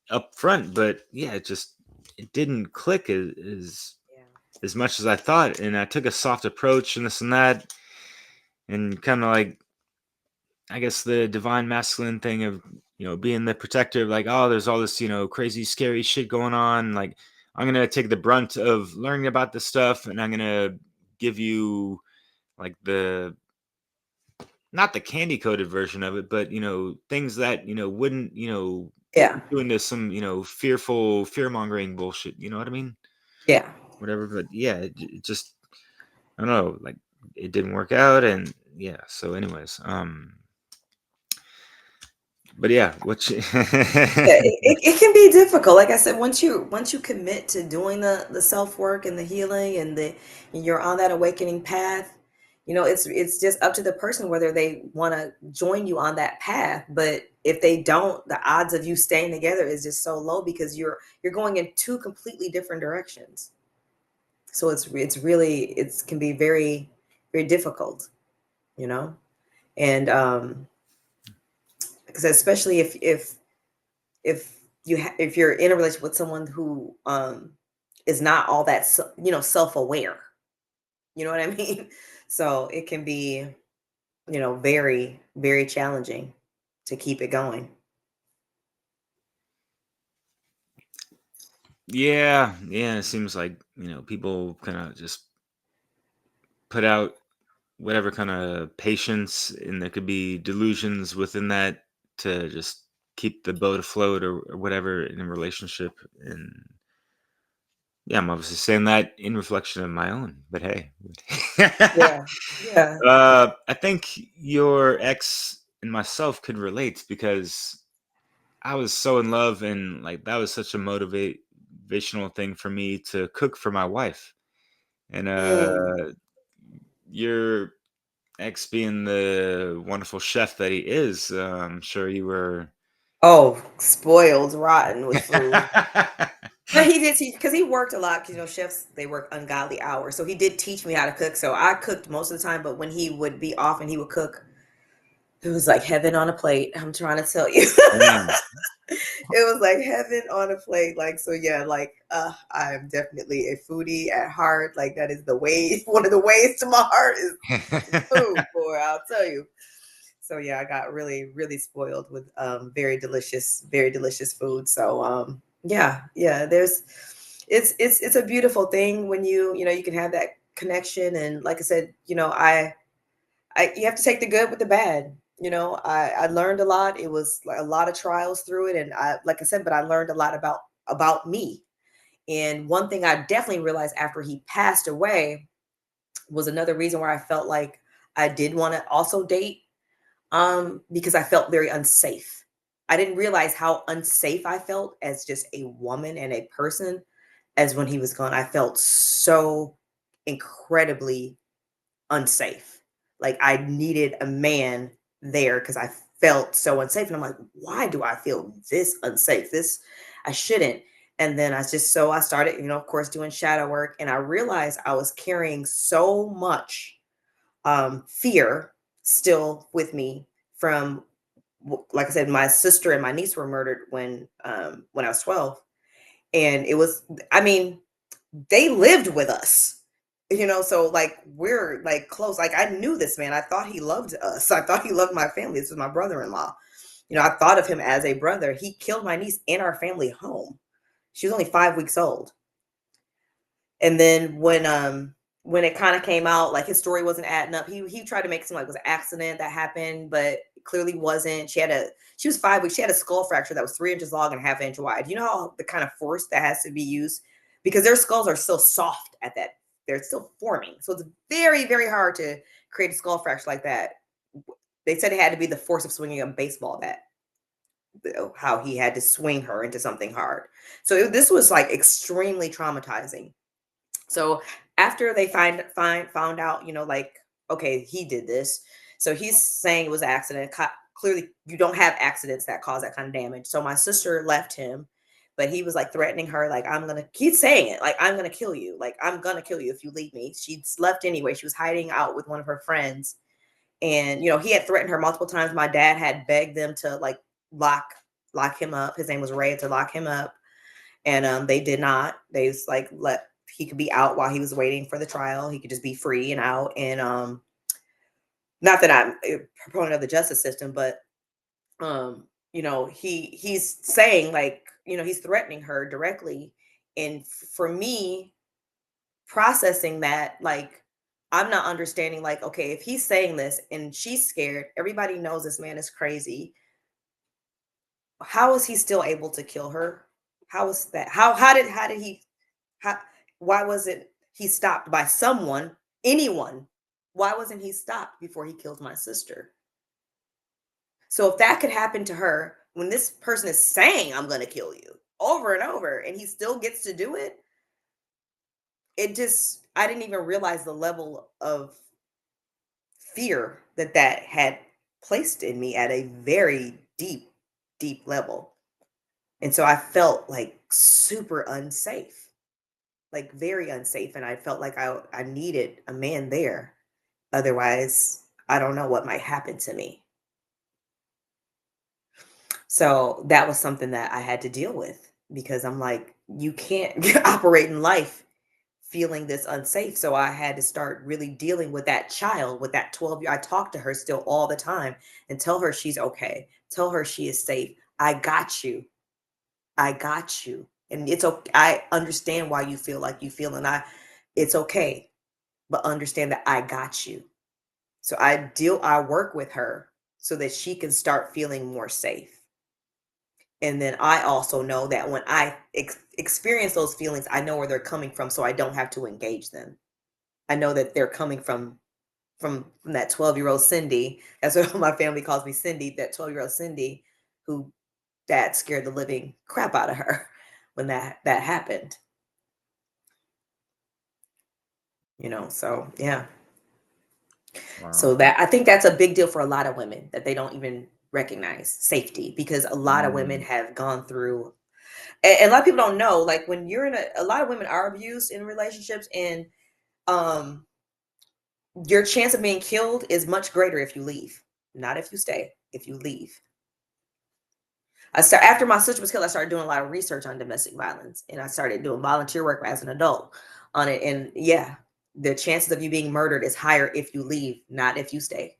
up front. But yeah, it didn't click as much as I thought. And I took a soft approach and this and that. And kind of like, I guess the divine masculine thing of, you know, being the protector, like, oh, there's all this, you know, crazy, scary shit going on. Like, I'm going to take the brunt of learning about this stuff and I'm going to give you like not the candy coated version of it, but, you know, things that, you know, wouldn't, you know, Yeah. go into some, you know, fearful, fear mongering bullshit. You know what I mean? Yeah. Whatever. But yeah, it just, I don't know, like it didn't work out. And yeah. So, anyways, but yeah, Yeah, it can be difficult. Like I said, once you commit to doing the self work and the healing and you're on that awakening path, it's just up to the person whether they want to join you on that path. But if they don't, the odds of you staying together is just so low because you're going in two completely different directions. So it's really it can be very very difficult, you know, and because especially if you're in a relationship with someone who is not all that self-aware, you know what I mean. So it can be very very challenging to keep it going. Yeah, yeah. It seems like, people kind of just put out whatever kind of patience, and there could be delusions within that to just keep the boat afloat, or whatever, in a relationship. And yeah, I'm obviously saying that in reflection of my own, but hey. Yeah. Yeah. I think your ex and myself could relate, because I was so in love, and like that was such a motivational thing for me to cook for my wife. And Mm. your ex being the wonderful chef that he is, I'm sure you were. Oh, spoiled rotten with food. But he did teach because he worked a lot. 'Cause, chefs, they work ungodly hours. So he did teach me how to cook. So I cooked most of the time, but when he would be off and he would cook, it was like heaven on a plate. I'm trying to tell you. Damn. It was like heaven on a plate. Like, so yeah, like I'm definitely a foodie at heart. Like that is the way, one of the ways to my heart is food, boy, I'll tell you. So yeah, I got really, really spoiled with very delicious food. So yeah, yeah, it's a beautiful thing when you can have that connection. And like I said, I you have to take the good with the bad. I learned a lot. It was like a lot of trials through it, and I like I said, but I learned a lot about me. And one thing I definitely realized after he passed away was another reason why I felt like I did want to also date, because I felt very unsafe. I didn't realize how unsafe I felt as just a woman and a person as when he was gone. I felt so incredibly unsafe. Like I needed a man there because I felt so unsafe. And I'm like, why do I feel this unsafe? This I shouldn't. And then I started, of course, doing shadow work, and I realized I was carrying so much fear still with me from, like I said, my sister and my niece were murdered when I was 12, and it was, I mean, they lived with us, so like we're like close. Like I knew this man. I thought he loved us. I thought he loved my family. This was my brother-in-law. I thought of him as a brother. He killed my niece in our family home. She was only 5 weeks old. And then when it kind of came out, like his story wasn't adding up. He tried to make it seem like it was an accident that happened, but it clearly wasn't. She was 5 weeks. She had a skull fracture that was 3 inches long and a half inch wide. You know how the kind of force that has to be used, because their skulls are still soft at that. They're still forming. So it's very, very hard to create a skull fracture like that. They said it had to be the force of swinging a baseball bat, how he had to swing her into something hard. So this was like extremely traumatizing. So after they found out, like, okay, he did this. So he's saying it was an accident. Clearly, you don't have accidents that cause that kind of damage. So my sister left him, but he was like threatening her, like, keep saying it, like, I'm gonna kill you. Like, I'm gonna kill you if you leave me. She's left anyway. She was hiding out with one of her friends. And, he had threatened her multiple times. My dad had begged them to like lock him up. His name was Ray, to lock him up. And they did not. They was like let he could be out while he was waiting for the trial. He could just be free and out. And not that I'm a proponent of the justice system, but he's saying, like, he's threatening her directly. And for me, processing that, like, I'm not understanding, like, okay, if he's saying this and she's scared, everybody knows this man is crazy. How is he still able to kill her? How is that? How did he how why wasn't he stopped by someone, anyone? Why wasn't he stopped before he killed my sister? So if that could happen to her, when this person is saying I'm going to kill you over and over and he still gets to do it, I didn't even realize the level of fear that had placed in me at a very deep, deep level. And so I felt like super unsafe, like very unsafe. And I felt like I needed a man there. Otherwise, I don't know what might happen to me. So that was something that I had to deal with, because I'm like, you can't operate in life feeling this unsafe. So I had to start really dealing with that child, with that 12-year. I talk to her still all the time and tell her she's okay. Tell her she is safe. I got you. I got you. And it's okay. I understand why you feel like you feel, and it's okay, but understand that I got you. So I work with her so that she can start feeling more safe. And then I also know that when I experience those feelings, I know where they're coming from, so I don't have to engage them. I know that they're coming from that 12-year-old Cindy. That's what my family calls me, Cindy, that 12-year-old Cindy who dad scared the living crap out of her when that happened. So yeah. So Wow. that I think that's a big deal for a lot of women, that they don't even recognize safety, because a lot of women Mm, have gone through, and a lot of people don't know, like when you're in a lot of women are abused in relationships, and um your chance of being killed is much greater if you leave, not if you stay, if you leave. After my sister was killed, I started doing a lot of research on domestic violence, and I started doing volunteer work as an adult on it. And yeah, the chances of you being murdered is higher if you leave, not if you stay.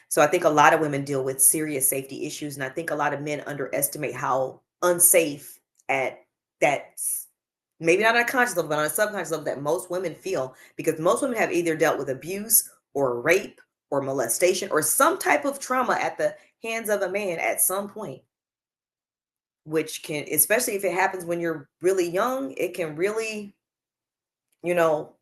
So I think a lot of women deal with serious safety issues, and I think a lot of men underestimate how unsafe at that, maybe not on a conscious level, but on a subconscious level, that most women feel, because most women have either dealt with abuse or rape or molestation or some type of trauma at the hands of a man at some point, which can, especially if it happens when you're really young, it can really, you know,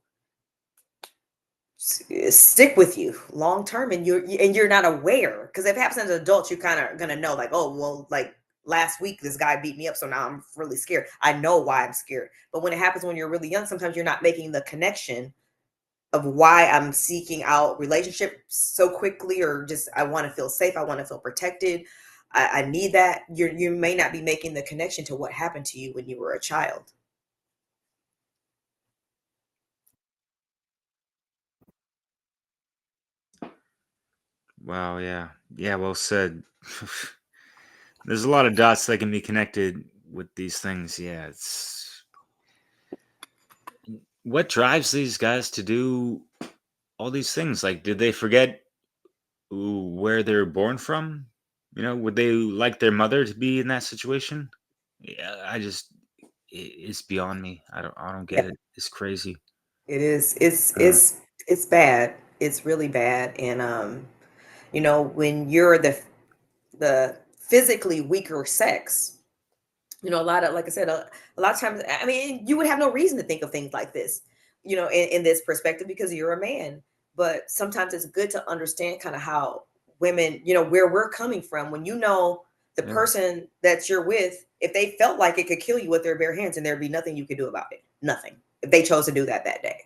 stick with you long term, and you're not aware, because if it happens as adults, you kind of gonna know, like, oh well, like last week this guy beat me up, so now I'm really scared. I know why I'm scared. But when it happens when you're really young, sometimes you're not making the connection of why I'm seeking out relationships so quickly, or just I want to feel safe, I want to feel protected, I need that. You may not be making the connection to what happened to you when you were a child. wow. Yeah. Yeah. Well said. There's a lot of dots that can be connected with these things. Yeah. It's what drives these guys to do all these things. Like, did they forget where they're born from? Would they like their mother to be in that situation? Yeah. It's beyond me. I don't get Yeah, it. It's crazy. it is. It's Uh, it's it's bad. It's really bad. And when you're the physically weaker sex, a lot of, like I said, a lot of times, I mean, you would have no reason to think of things like this, in this perspective, because you're a man. But sometimes it's good to understand kind of how women, where we're coming from, when the yeah. person that you're with, if they felt like it could kill you with their bare hands, and there'd be nothing you could do about it, nothing, if they chose to do that day.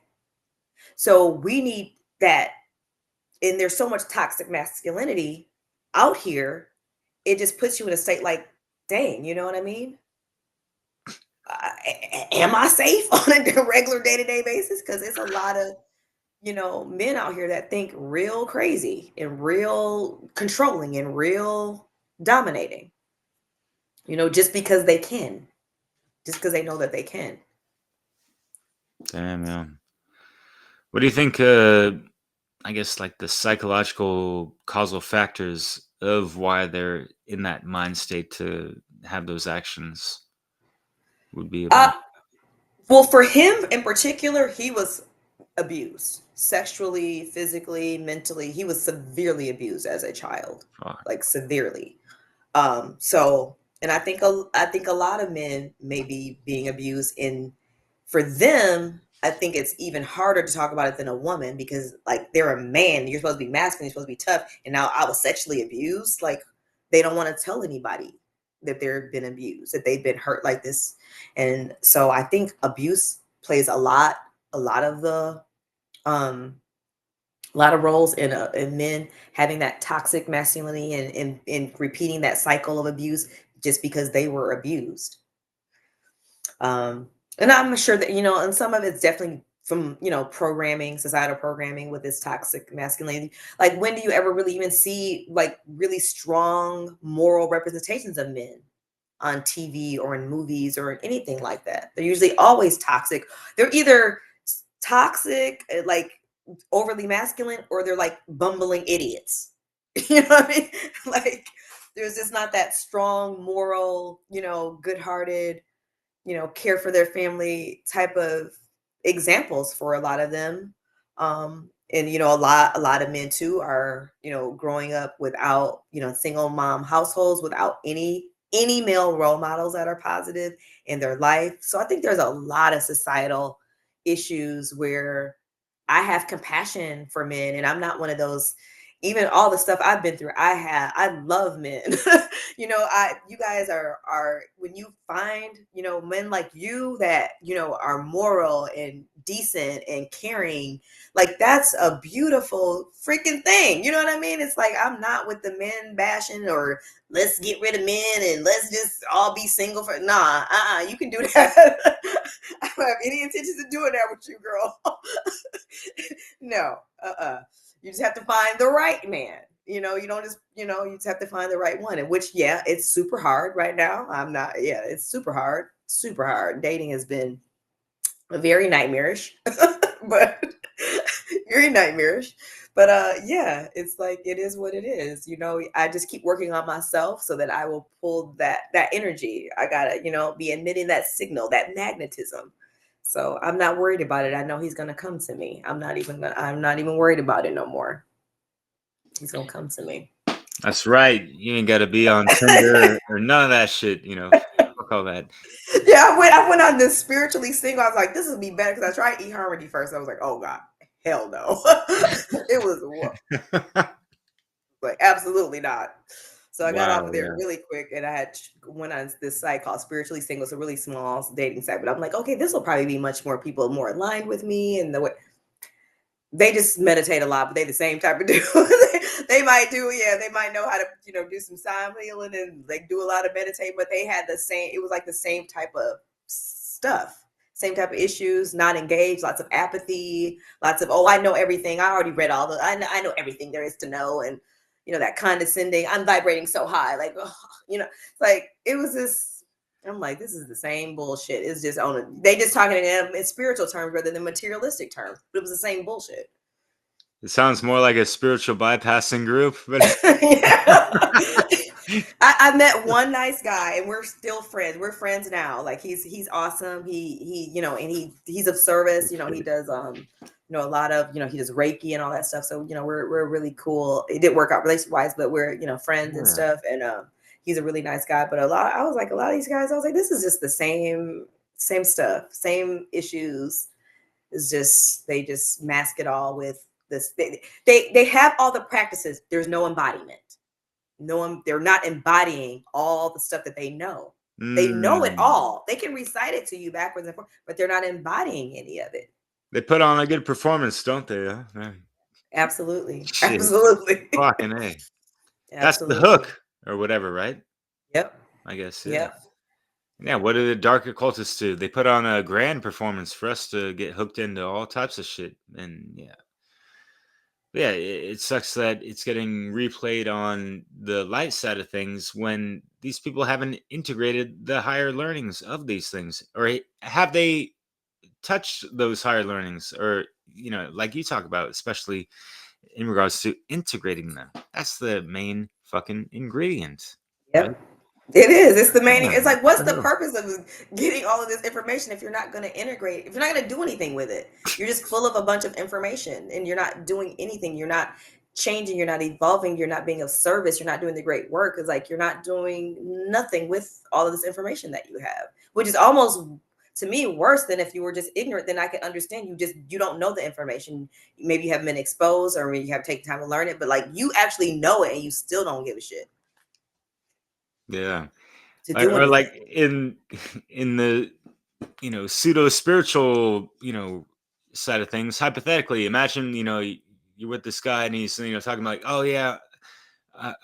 So we need that. And there's so much toxic masculinity out here, it just puts you in a state like, dang, you know what I mean? Am I safe on a regular day-to-day basis? Because it's a lot of, men out here that think real crazy and real controlling and real dominating, just because they can, just because they know that they can. Damn. Yeah. What do you think? I guess like the psychological causal factors of why they're in that mind state to have those actions would be Uh, about. well, for him in particular, he was abused sexually, physically, mentally. He was severely abused as a child, Fuck. like severely. So, and I think a lot of men may be being abused, and for them, I think it's even harder to talk about it than a woman, because like they're a man, you're supposed to be masculine, you're supposed to be tough, and now I was sexually abused. Like they don't want to tell anybody that they've been abused, that they've been hurt like this. And so I think abuse plays a lot of the um a lot of roles in men having that toxic masculinity, and repeating that cycle of abuse just because they were abused. Um, and I'm sure that, and some of it's definitely from, programming, societal programming with this toxic masculinity. Like, when do you ever really even see like really strong moral representations of men on TV or in movies or anything like that? They're usually always toxic. They're either toxic, like overly masculine, or they're like bumbling idiots. You know what I mean? Like, there's just not that strong moral, good-hearted, care for their family type of examples for a lot of them. And a lot of men too are, growing up without, single mom households without any male role models that are positive in their life. So I think there's a lot of societal issues where I have compassion for men, and I'm not one of those. Even all the stuff I've been through, I love men. You guys are when you find, men like you that, are moral and decent and caring, like that's a beautiful freaking thing. You know what I mean? It's like I'm not with the men bashing or let's get rid of men and let's just all be single for you can do that. I don't have any intentions of doing that with you, girl. No, you just have to find the right man. You don't just, you just have to find the right one. And which, yeah, it's super hard right now. It's super hard. Super hard. Dating has been very nightmarish, but very nightmarish. But yeah, it's like it is what it is. I just keep working on myself so that I will pull that energy. I gotta, be emitting that signal, that magnetism. So I'm not worried about it. I know he's gonna come to me. I'm not even worried about it no more. He's gonna come to me. That's right. You ain't got to be on Tinder or none of that shit. Fuck all that. Yeah, I went on this spiritually single. I was like, this would be better because I tried eHarmony first. I was like, oh God, hell no. It was like absolutely not. So I got off Wow. of there Yeah. really quick, and I went on this site called Spiritually Single. It's a really small dating site, but I'm like, okay, this will probably be much more people more aligned with me, and the way they just meditate a lot, but they the same type of dude. They might do, yeah, they might know how to, do some sign healing and they do a lot of meditate, but they had it was like the same type of stuff, same type of issues, not engaged, lots of apathy, lots of, oh, I know everything. I already read I know everything there is to know. And, that condescending, I'm vibrating so high, like, oh, like it was this. I'm like, this is the same bullshit. It's just they just talking in spiritual terms rather than materialistic terms. But it was the same bullshit. It sounds more like a spiritual bypassing group, but I met one nice guy and we're still friends. We're friends now. Like he's awesome. He and he's of service. He does a lot of he does Reiki and all that stuff. So we're really cool. It didn't work out relationship wise, but we're friends and stuff. And he's a really nice guy. But a lot of these guys, I was like, this is just the same stuff, same issues. It's just they just mask it all with this. They have all the practices. There's no embodiment. They're not embodying all the stuff that they know. They know it all. They can recite it to you backwards and forwards, but they're not embodying any of it. They put on a good performance, don't they? Huh? Absolutely. Shit. Absolutely. Fucking A. That's the Absolutely. hook or whatever, right? Yep. I guess. Yeah. Yep. Yeah. What do the dark occultists do? They put on a grand performance for us to get hooked into all types of shit. And yeah. Yeah, it sucks that it's getting replayed on the light side of things when these people haven't integrated the higher learnings of these things. Or have they touched those higher learnings? Or, like you talk about, especially in regards to integrating them. That's the main fucking ingredient. Yep. Right? It is. It's the main. Yeah, It's like, what's what the the hell? purpose of getting all of this information if you're not going to integrate? If you're not going to do anything with it, you're just full of a bunch of information, and you're not doing anything. You're not changing. You're not evolving. You're not being of service. You're not doing the great work. It's like you're not doing nothing with all of this information that you have, which is almost to me worse than if you were just ignorant. Then I could understand you don't know the information. Maybe you haven't been exposed, or maybe you have taken time to learn it, but like you actually know it and you still don't give a shit Yeah. to Or, do or like anything. in the pseudo spiritual side of things. Hypothetically, imagine you're with this guy and he's talking about like, oh yeah,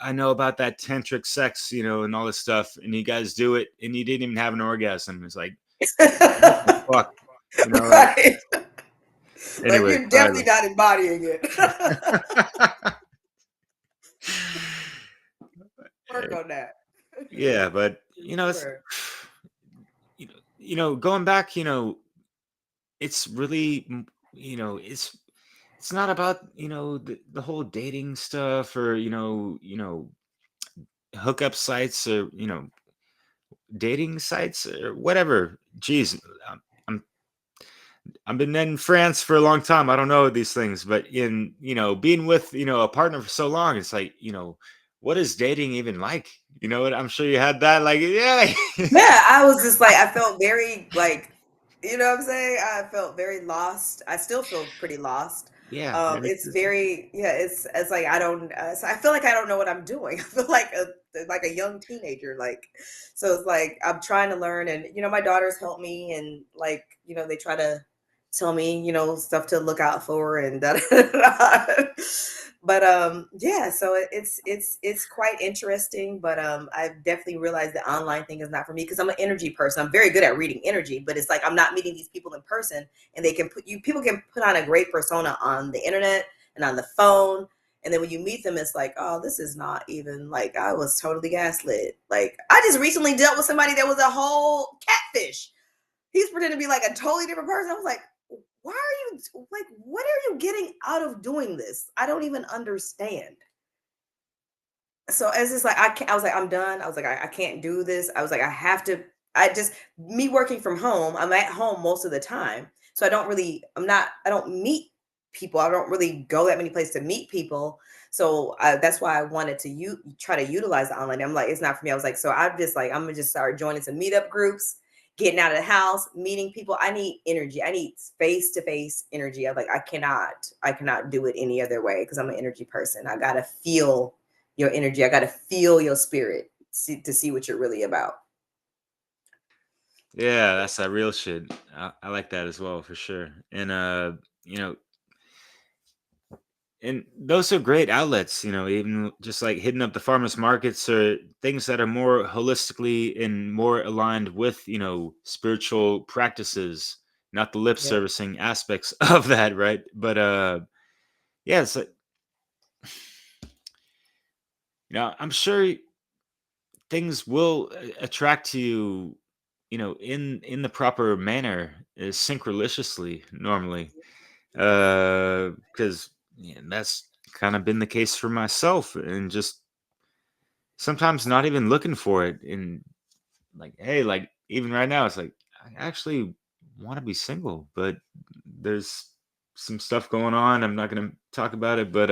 I know about that tantric sex, and all this stuff, and you guys do it, and you didn't even have an orgasm. It's like, what the fuck, Like, Right. Like anyway, you're sorry. definitely not embodying it. Work on that. Yeah, but For it's sure. going back, it's really it's not about the whole dating stuff or hookup sites or dating sites or whatever. Geez, I'm I've been in France for a long time. I don't know these things, but in being with a partner for so long, it's like what is dating even like? You know what? I'm sure you had that. Like, yeah, Yeah, I was just like, I felt very like, you know what I'm saying? I felt very lost. I still feel pretty lost. yeah, very It's true. very, yeah, it's like I don't, so I feel like I don't know what I'm doing. I feel like a young teenager. Like, so it's like I'm trying to learn, and my daughters help me, and like, they try to tell me, stuff to look out for, and da, da, da, da. But yeah, so it's quite interesting, but I've definitely realized the online thing is not for me because I'm an energy person. I'm very good at reading energy, but it's like I'm not meeting these people in person, and people can put on a great persona on the internet and on the phone, and then when you meet them, it's like, oh, this is not even like I was totally gaslit. Like I just recently dealt with somebody that was a whole catfish. He's pretending to be like a totally different person. I was like, why are you like, what are you getting out of doing this? I don't even understand. So as it's like, I was like, I'm done. I was like, I can't do this. I was like, I have to, me working from home, I'm at home most of the time. So I don't meet people. I don't really go that many places to meet people. So that's why I wanted to try to utilize the online. I'm like, it's not for me. I was like, so I'm gonna just start joining some meetup groups, getting out of the house, meeting people. I need energy. I need face to face energy. I'm like, I cannot do it any other way because I'm an energy person. I gotta feel your energy. I got to feel your spirit to see what you're really about. Yeah, that's that real shit. I like that as well for sure. And you know, and those are great outlets. Even just like hitting up the farmers markets or things that are more holistically and more aligned with spiritual practices, not the lip Yeah. servicing aspects of that, right? But yeah, it's like I'm sure things will attract you in the proper manner, synchroniciously normally, because that's kind of been the case for myself, and just sometimes not even looking for it, and like, hey, like even right now it's like I actually want to be single, but there's some stuff going on. I'm not going to talk about it, but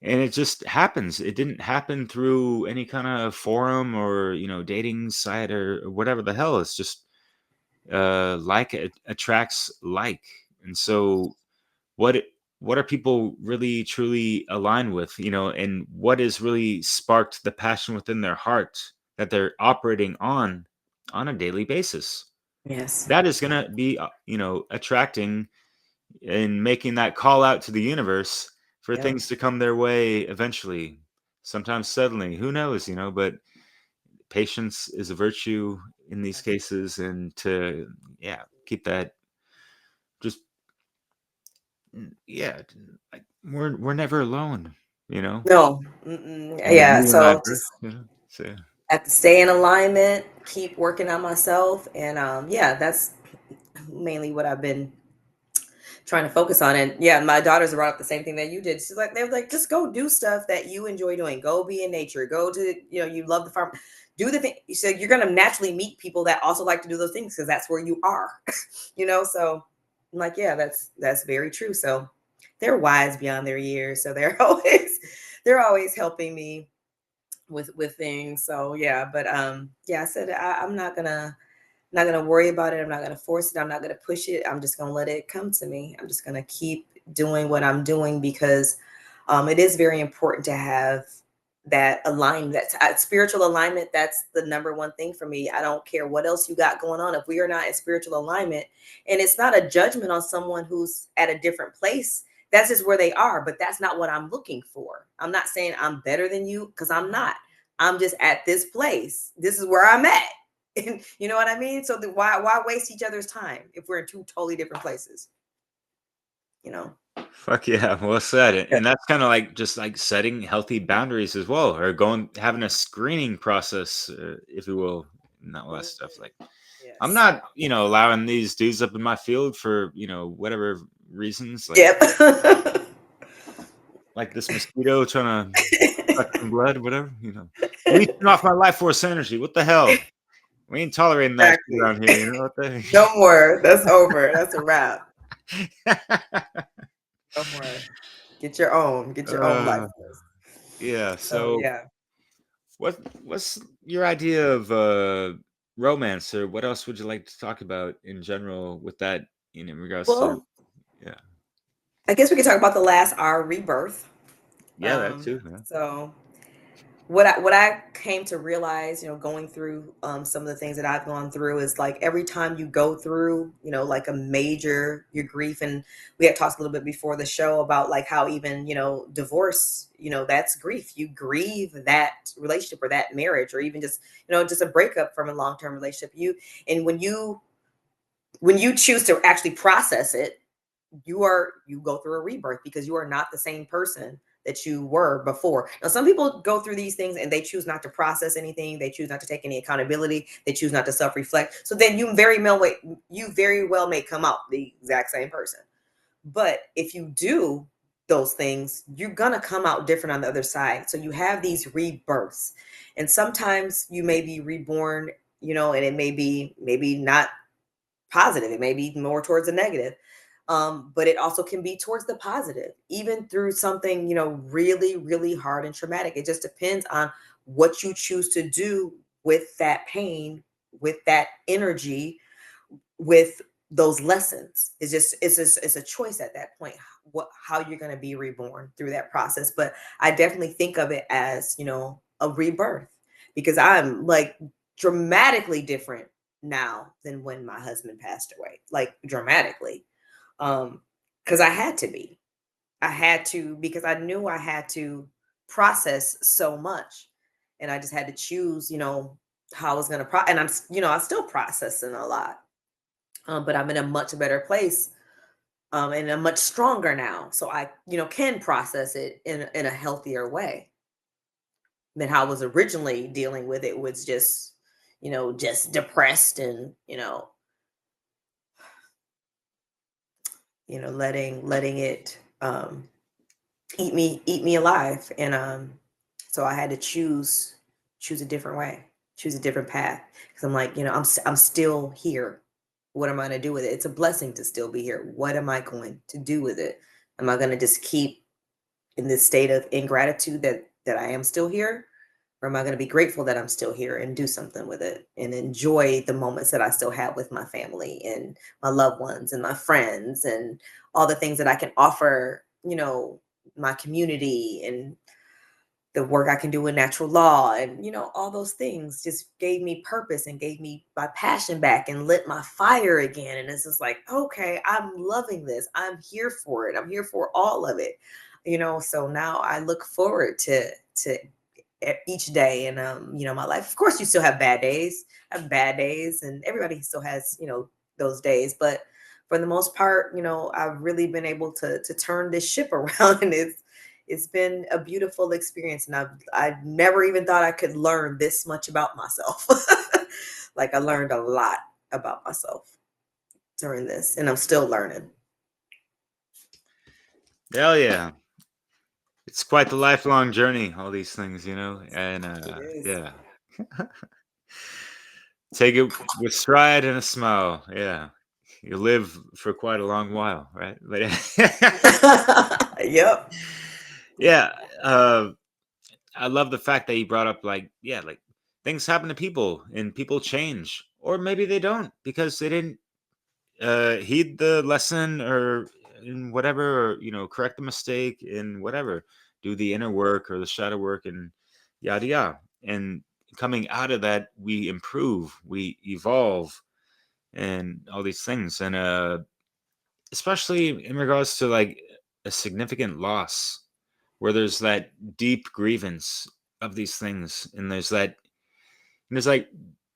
and it just happens. It didn't happen through any kind of forum or dating site or whatever the hell. It's just like it attracts like. And so what what are people really truly aligned with, and what has really sparked the passion within their heart that they're operating on a daily basis? Yes. That is going to be attracting and making that call out to the universe for Yep. things to come their way eventually, sometimes suddenly, who knows, but patience is a virtue in these cases, and to keep that just yeah, like we're never alone, you know No. Mm-mm. and Yeah. me and my So birth, just so have to stay in alignment, keep working on myself, and yeah, that's mainly what I've been trying to focus on. And yeah, my daughters brought up the same thing that you did. She's like, they were like, just go do stuff that you enjoy doing. Go be in nature. Go to, you love the farm. Do the thing. So you're gonna naturally meet people that also like to do those things because that's where you are. So I'm like, yeah, that's very true. So they're wise beyond their years. So they're always helping me with things. So yeah, but yeah, I said I'm not gonna worry about it. I'm not gonna force it. I'm not gonna push it. I'm just gonna let it come to me. I'm just gonna keep doing what I'm doing because it is very important to have that alignment, that spiritual alignment. That's the number one thing for me. I don't care what else you got going on. If we are not in spiritual alignment, and it's not a judgment on someone who's at a different place. That's just where they are. But that's not what I'm looking for. I'm not saying I'm better than you because I'm not. I'm just at this place. This is where I'm at. And you know what I mean? So why waste each other's time if we're in two totally different places? You know? fuck yeah, well said. And that's kind of like just like setting healthy boundaries as well, or having a screening process, if you will, and all that Mhm. stuff. Like, I'm Yes. not allowing these dudes up in my field for whatever reasons, Yep. like this mosquito trying to suck some blood, whatever. leeching off my life force energy. What the hell? We ain't tolerating that shit Exactly. around here. You know what the No more. That's over. That's a wrap. No more. Get your own. Get your own life uh, force. yeah. So So yeah. what's your idea of romance, or what else would you like to talk about in general with that in regards to Well, yeah. I guess we could talk about the last R, rebirth. Yeah, that too, man. So what I came to realize, going through some of the things that I've gone through is like every time you go through, like a major your grief, and we had talked a little bit before the show about like how even divorce, that's grief. You grieve that relationship or that marriage, or even just a breakup from a long term relationship. And when you choose to actually process it, you go through a rebirth because you are not the same person that you were before. Now some people go through these things and they choose not to process anything, they choose not to take any accountability, they choose not to self-reflect, so then you very well may come out the exact same person. But if you do those things, you're gonna come out different on the other side. So you have these rebirths, and sometimes you may be reborn, and it may be maybe not positive. It may be more towards the negative. But it also can be towards the positive, even through something, really, really hard and traumatic. It just depends on what you choose to do with that pain, with that energy, with those lessons. It's a choice at that point, how you're going to be reborn through that process. But I definitely think of it as, a rebirth, because I'm like dramatically different now than when my husband passed away, like dramatically. Because I had to because I knew I had to process so much, and I just had to choose, how I was going to and I'm still processing a lot. But I'm in a much better place, and I'm much stronger now, so I can process it in a healthier way than how I was originally dealing with it. Was just depressed, and letting it eat me alive. And so I had to choose a different way, choose a different path, because I'm like, I'm still here. What am I going to do with it? It's a blessing to still be here. What am I going to do with it? Am I going to just keep in this state of ingratitude that I am still here, or am I going to be grateful that I'm still here and do something with it and enjoy the moments that I still have with my family and my loved ones and my friends and all the things that I can offer, my community, and the work I can do in natural law, and all those things just gave me purpose and gave me my passion back and lit my fire again. And it's just like, okay, I'm loving this. I'm here for it. I'm here for all of it. So now I look forward to each day. And my life. Of course, you still have bad days. I have bad days, and everybody still has those days. But for the most part, I've really been able to turn this ship around, and it's been a beautiful experience. And I've never even thought I could learn this much about myself. Like I learned a lot about myself during this, and I'm still learning. Hell yeah. It's quite the lifelong journey, all these things, and It is. yeah. Take it with stride and a smile. Yeah. You live for quite a long while, right? But Yep. yeah, I love the fact that you brought up like, yeah, like things happen to people and people change, or maybe they don't because they didn't heed the lesson or in whatever, or correct the mistake in whatever, do the inner work or the shadow work and yada yada. And coming out of that, we improve, we evolve, and all these things. And especially in regards to like a significant loss where there's that deep grievance of these things, and there's like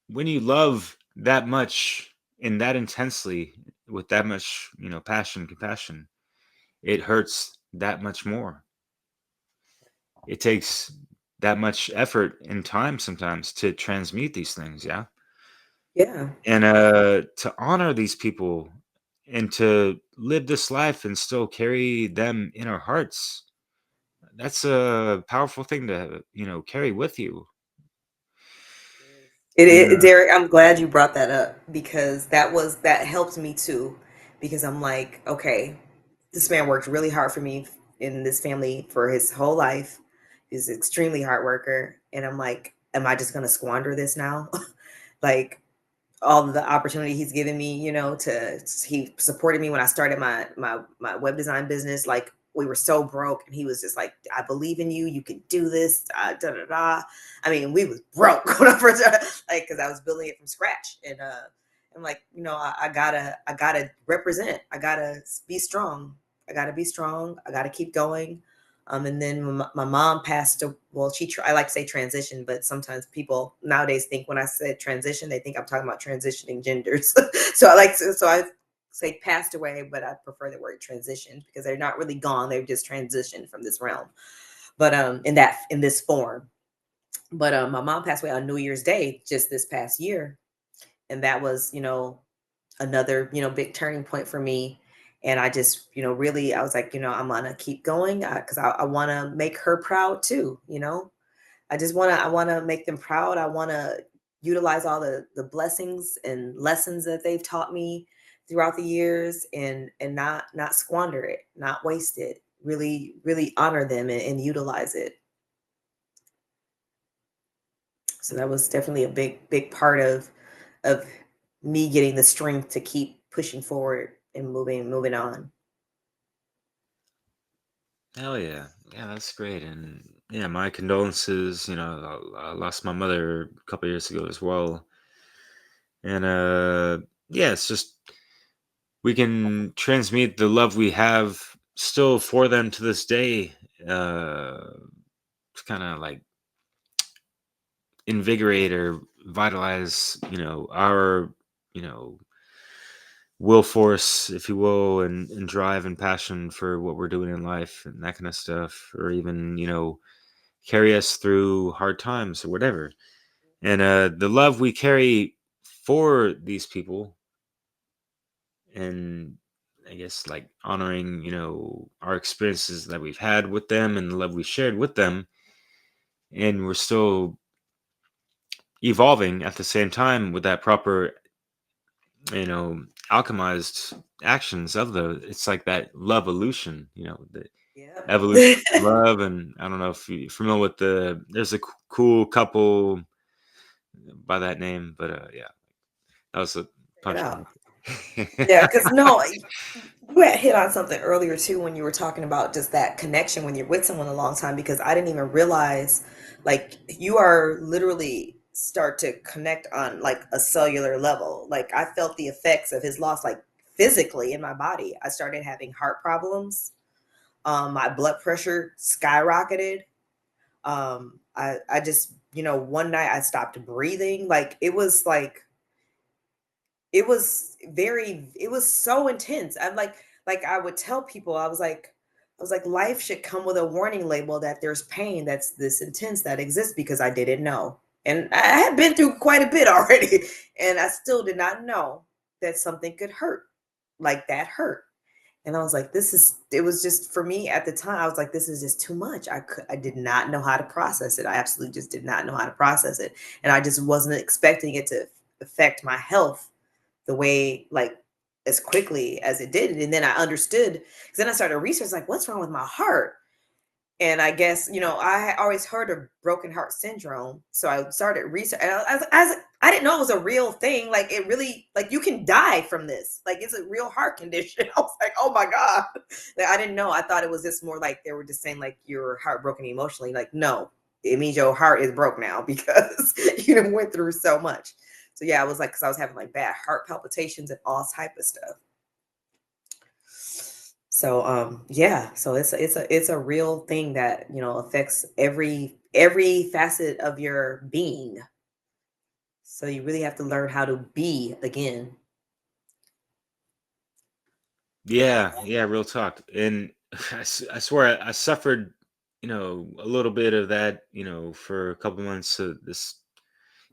when you love that much and that intensely with that much passion, compassion, it hurts that much more. It takes that much effort and time sometimes to transmute these things, yeah. Yeah. And to honor these people and to live this life and still carry them in our hearts, that's a powerful thing to carry with you. And Derek, I'm glad you brought that up because that helped me too. Because I'm like, okay, this man worked really hard for me in this family for his whole life. He's an extremely hard worker, and I'm like, am I just gonna squander this now? Like all the opportunity he's given me, he supported me when I started my web design business. Like we were so broke, and he was just like, "I believe in you. You can do this." Da da da. I mean, we was broke when I first started, like because I was building it from scratch, and I'm like, I gotta represent. I gotta be strong. I gotta be strong. I gotta keep going. And then when my mom passed, well, I like to say transition, but sometimes people nowadays think when I said transition, they think I'm talking about transitioning genders. So I say passed away, but I prefer the word transition because they're not really gone. They've just transitioned from this realm, but in this form. But my mom passed away on New Year's Day just this past year, and that was another big turning point for me. And I just really, I was like, I'm gonna keep going because I want to make her proud too. I want to make them proud. I want to utilize all the blessings and lessons that they've taught me throughout the years, and not squander it, not waste it. Really, really honor them, and utilize it. So that was definitely a big part of me getting the strength to keep pushing forward and moving on. hell yeah, yeah, that's great. And yeah, my condolences. I lost my mother a couple years ago as well. And yeah, it's just we can transmute the love we have still for them to this day. To kind of like invigorate or vitalize, our, you know, will force, if you will, and drive and passion for what we're doing in life and that kind of stuff, or even, carry us through hard times or whatever. And the love we carry for these people, and I guess like honoring, our experiences that we've had with them and the love we shared with them, and we're still evolving at the same time with that proper, alchemized actions of it's like that love evolution, the evolution Yep. of love. And I don't know if you're familiar with there's a cool couple by that name, but yeah, that was a Check it out. punchline. Yeah, because no, you had hit on something earlier too when you were talking about just that connection when you're with someone a long time, because I didn't even realize like you are literally start to connect on like a cellular level. Like I felt the effects of his loss like physically in my body. I started having heart problems. My blood pressure skyrocketed. I just, one night I stopped breathing. Like it was so intense. I'm like I would tell people, I was like, life should come with a warning label that there's pain that's this intense that exists, because I didn't know. And I had been through quite a bit already, and I still did not know that something could hurt like that hurt. And I was like, it was just for me at the time, I was like, this is just too much. I did not know how to process it. I absolutely just did not know how to process it. And I just wasn't expecting it to affect my health the way, like, as quickly as it did. And then I understood, because then I started research, like, what's wrong with my heart? And I guess, I had always heard of broken heart syndrome. So I started research. And I didn't know it was a real thing. Like, it really, like, you can die from this. Like, it's a real heart condition. I was like, oh my God. Like, I didn't know. I thought it was just more like they were just saying, like, you're heartbroken emotionally. Like, no, it means your heart is broke now because you went through so much. So yeah, I was like, because I was having like bad heart palpitations and all type of stuff. So yeah, so it's a real thing that affects every facet of your being. So you really have to learn how to be again. Yeah, yeah, real talk. And I swear I suffered, a little bit of that, for a couple months. This,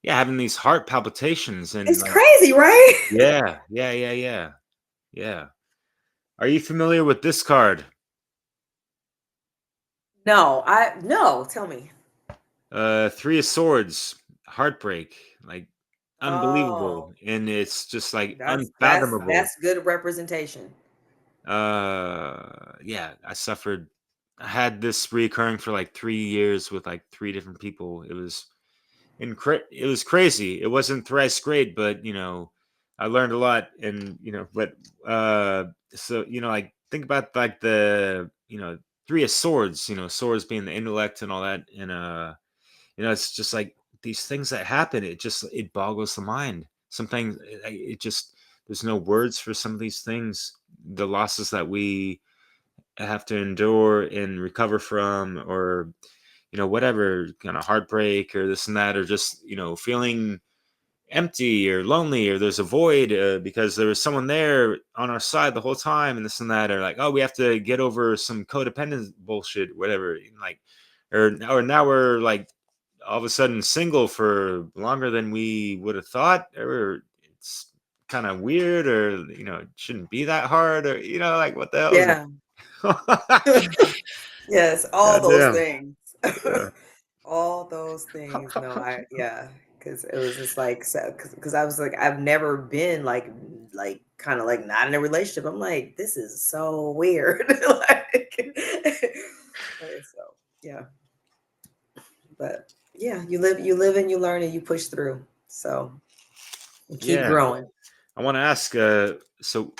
yeah, having these heart palpitations and It's like, crazy, right? yeah, yeah, yeah, yeah, yeah. Are you familiar with this card? No, tell me. Three of Swords, heartbreak. Like Oh, unbelievable, and it's just like that's unfathomable. that's good representation. Yeah, I had this reoccurring for like 3 years with like three different people. It was crazy. It wasn't thrice great, but I learned a lot. And but so like think about like the three of swords, swords being the intellect and all that. And it's just like these things that happen, it boggles the mind. Sometimes it just, there's no words for some of these things, the losses that we have to endure and recover from, or whatever kind of heartbreak or this and that, or just feeling empty or lonely, or there's a void because there was someone there on our side the whole time, and this and that, or like, oh, we have to get over some codependent bullshit, whatever, like, or now we're like all of a sudden single for longer than we would have thought, or it's kind of weird, or it shouldn't be that hard, or like, what the hell is Yeah. that? Yes, all God those damn. things. Yeah. All those things. No, yeah, because it was just like, so, because I was like, I've never been like kind of like not in a relationship. I'm like, this is so weird. So yeah, but yeah, you live and you learn and you push through. So and keep Yeah. growing. I want to ask, so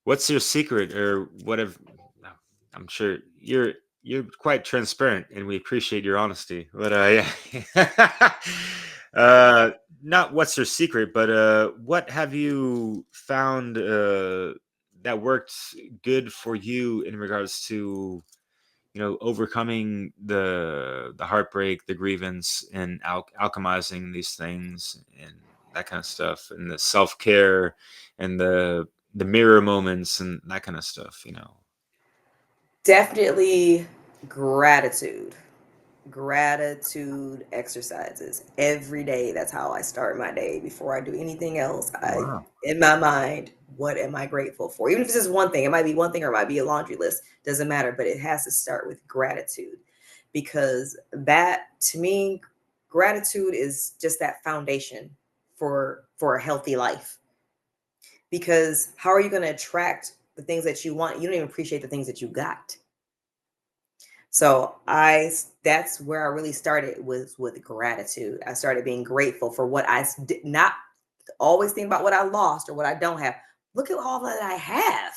what's your secret, or what have, I'm sure you're quite transparent and we appreciate your honesty, but yeah. uh not what's your secret, but what have you found that worked good for you in regards to overcoming the heartbreak, the grievance, and alchemizing these things and that kind of stuff, and the self-care, and the mirror moments and that kind of stuff. Definitely gratitude. Gratitude exercises every day. That's how I start my day. Before I do anything else, I, Wow. in my mind, what am I grateful for? Even if it's just one thing, it might be one thing or it might be a laundry list, doesn't matter, but it has to start with gratitude, because that, to me, gratitude is just that foundation for a healthy life. Because how are you going to attract the things that you want? You don't even appreciate the things that you got. So that's where I really started, was with gratitude. I started being grateful for what did not always think about what I lost or what I don't have. Look at all that I have.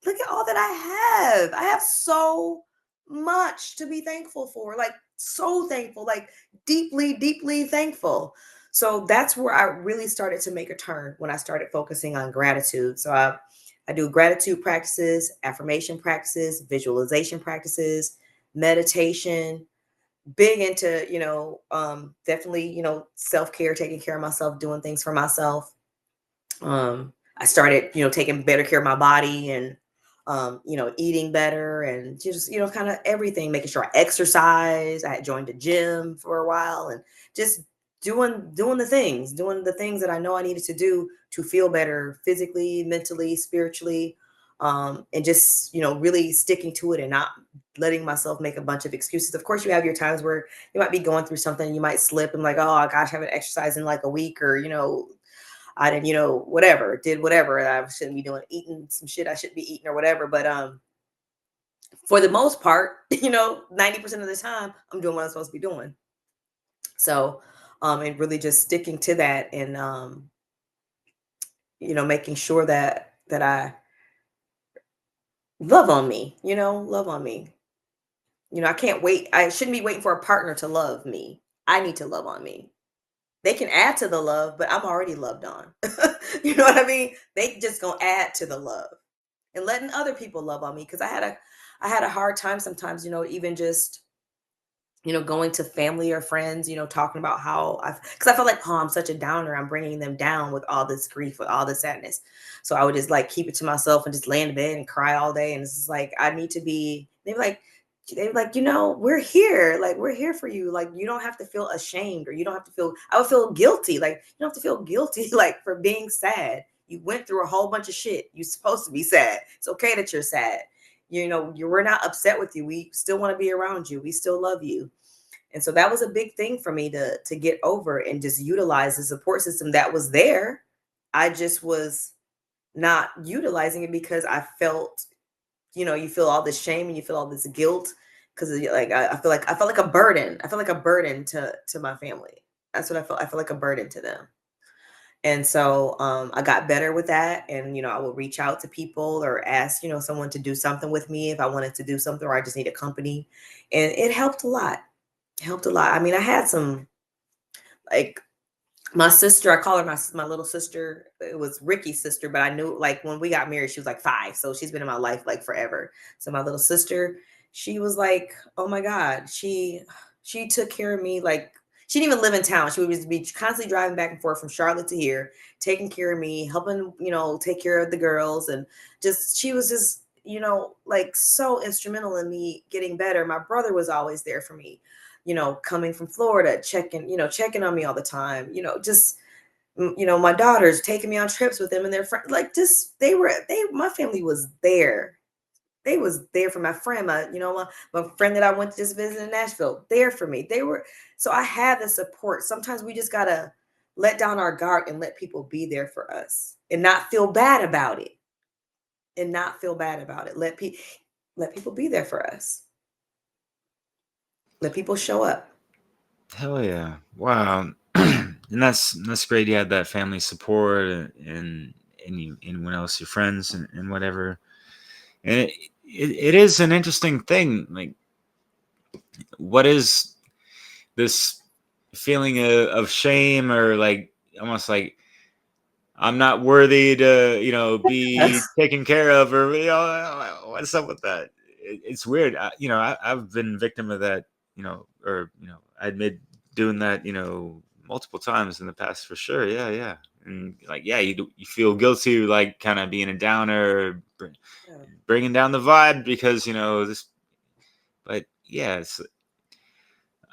Look at all that I have. I have so much to be thankful for. Like, so thankful, like deeply, deeply thankful. So that's where I really started to make a turn, when I started focusing on gratitude. So I do gratitude practices, affirmation practices, visualization practices, meditation, big into, definitely, self-care, taking care of myself, doing things for myself. I started, taking better care of my body, and eating better, and just, kind of everything, making sure I exercise. I had joined the gym for a while, and just doing the things that I know I needed to do to feel better physically, mentally, spiritually, and just, really sticking to it and not letting myself make a bunch of excuses. Of course, you have your times where you might be going through something, you might slip and like, oh gosh, I haven't exercised in like a week, or I didn't, whatever, did whatever I shouldn't be doing, eating some shit I shouldn't be eating or whatever. But for the most part, 90% of the time, I'm doing what I'm supposed to be doing. So, and really just sticking to that, and making sure that I love on me, love on me. I can't wait. I shouldn't be waiting for a partner to love me. I need to love on me. They can add to the love, but I'm already loved on. You know what I mean? They just gonna add to the love, and letting other people love on me, because I had a hard time sometimes, even just, going to family or friends, talking about how because I felt like, oh, I'm such a downer. I'm bringing them down with all this grief, with all this sadness. So I would just like keep it to myself and just lay in bed and cry all day. And it's just like, I need to be, they were like, we're here. Like, we're here for you. Like, you don't have to feel ashamed, or you don't have to feel, I would feel guilty. Like, you don't have to feel guilty, like, for being sad. You went through a whole bunch of shit. You're supposed to be sad. It's okay that you're sad. We're not upset with you. We still want to be around you. We still love you. And so that was a big thing for me to get over and just utilize the support system that was there. I just was not utilizing it because I felt, you feel all this shame and you feel all this guilt because like I feel like a burden. I feel like a burden to my family. That's what I felt. I feel like a burden to them. And so I got better with that. And, I would reach out to people or ask, someone to do something with me if I wanted to do something or I just need a company. And it helped a lot. It helped a lot. I mean, I had some, like, my sister, I call her my little sister. It was Ricky's sister, but I knew, like, when we got married, she was like 5. So she's been in my life like forever. So my little sister, she was like, oh my God, she took care of me. Like, she didn't even live in town. She would just be constantly driving back and forth from Charlotte to here, taking care of me, helping, take care of the girls. And she was just, like, so instrumental in me getting better. My brother was always there for me, coming from Florida, checking on me all the time, my daughters taking me on trips with them and their friends, like, just, my family was there. They was there for my friend, my friend that I went to just visit in Nashville, there for me. So I had the support. Sometimes we just gotta let down our guard and let people be there for us and not feel bad about it. Let people be there for us. Let people show up. Hell yeah. Wow. And that's great. You had that family support and anyone else, your friends and whatever. And it is an interesting thing. Like, what is this feeling of shame, or like almost like I'm not worthy to, be taken care of, or what's up with that? It's weird. I've been victim of that, or I admit doing that, multiple times in the past, for sure. Yeah, yeah. And like, yeah, you feel guilty, like kind of being a downer, bringing down the vibe because this. But yeah,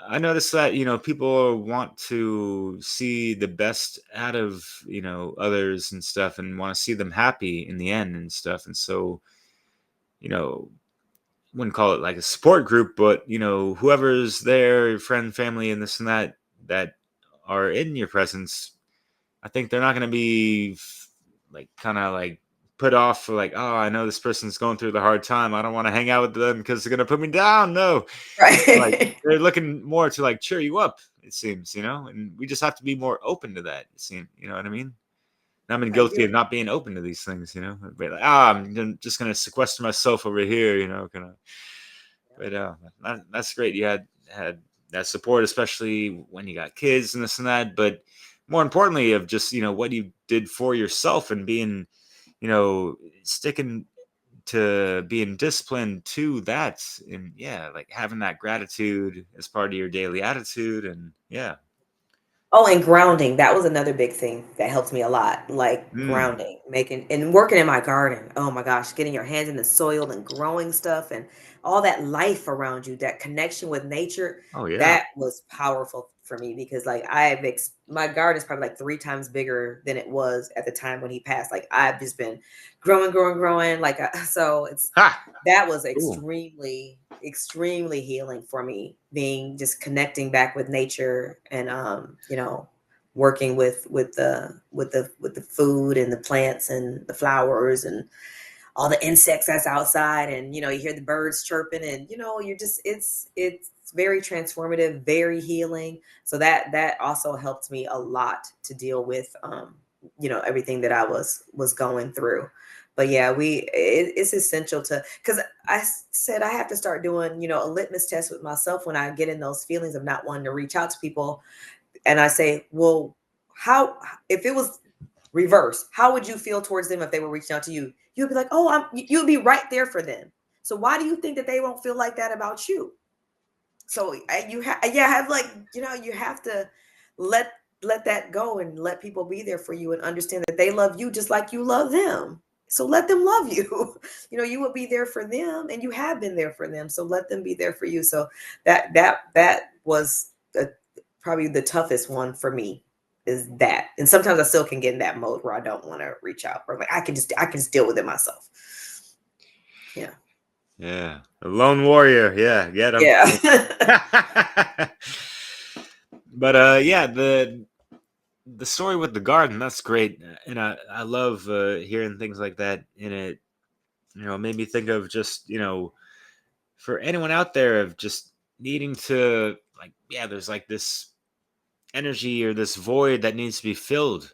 I noticed that people want to see the best out of others and stuff, and want to see them happy in the end and stuff. And so you know wouldn't call it like a support group, but whoever's there, your friend, family, and this and that are in your presence, I think they're not going to be like kind of like put off for like, oh, I know this person's going through the hard time, I don't want to hang out with them because they're going to put me down. No, like Right. they're looking more to like cheer you up, it seems, and we just have to be more open to that, it seems, you know what I mean? And I've been guilty of not being open to these things, be like, I'm just going to sequester myself over here, kind of. But that's great. You had that support, especially when you got kids and this and that. But more importantly, of just what you did for yourself and being, sticking to being disciplined to that, and yeah, like having that gratitude as part of your daily attitude, and yeah. Oh, and grounding. That was another big thing that helped me a lot. Like Mm. grounding, making and working in my garden. Oh my gosh, getting your hands in the soil and growing stuff and all that life around you, that connection with nature, Oh yeah. that was powerful for me because like my garden is probably like 3 times bigger than it was at the time when he passed. Like I've just been growing. Like so Ha. that was Cool. extremely healing for me, being just connecting back with nature and working with the food and the plants and the flowers and all the insects that's outside, and you hear the birds chirping, and you're just it's very transformative, very healing. So that also helped me a lot to deal with everything that I was going through. But yeah, it's essential to, because I said I have to start doing a litmus test with myself when I get in those feelings of not wanting to reach out to people. And I say, well, how, if it was reverse, how would you feel towards them if they were reaching out to you? You'd be like, oh, you'd be right there for them. So why do you think that they won't feel like that about you? So have like, you have to let that go and let people be there for you and understand that they love you just like you love them. So let them love you. You will be there for them and you have been there for them. So let them be there for you. So that was probably the toughest one for me, is that. And sometimes I still can get in that mode where I don't want to reach out, or like I can just deal with it myself. Yeah. Yeah, a lone warrior. Yeah, get him. Yeah. But yeah, the story with the garden, that's great, and I love hearing things like that. And it, made me think of just, for anyone out there of just needing to, like, yeah, there's like this energy or this void that needs to be filled.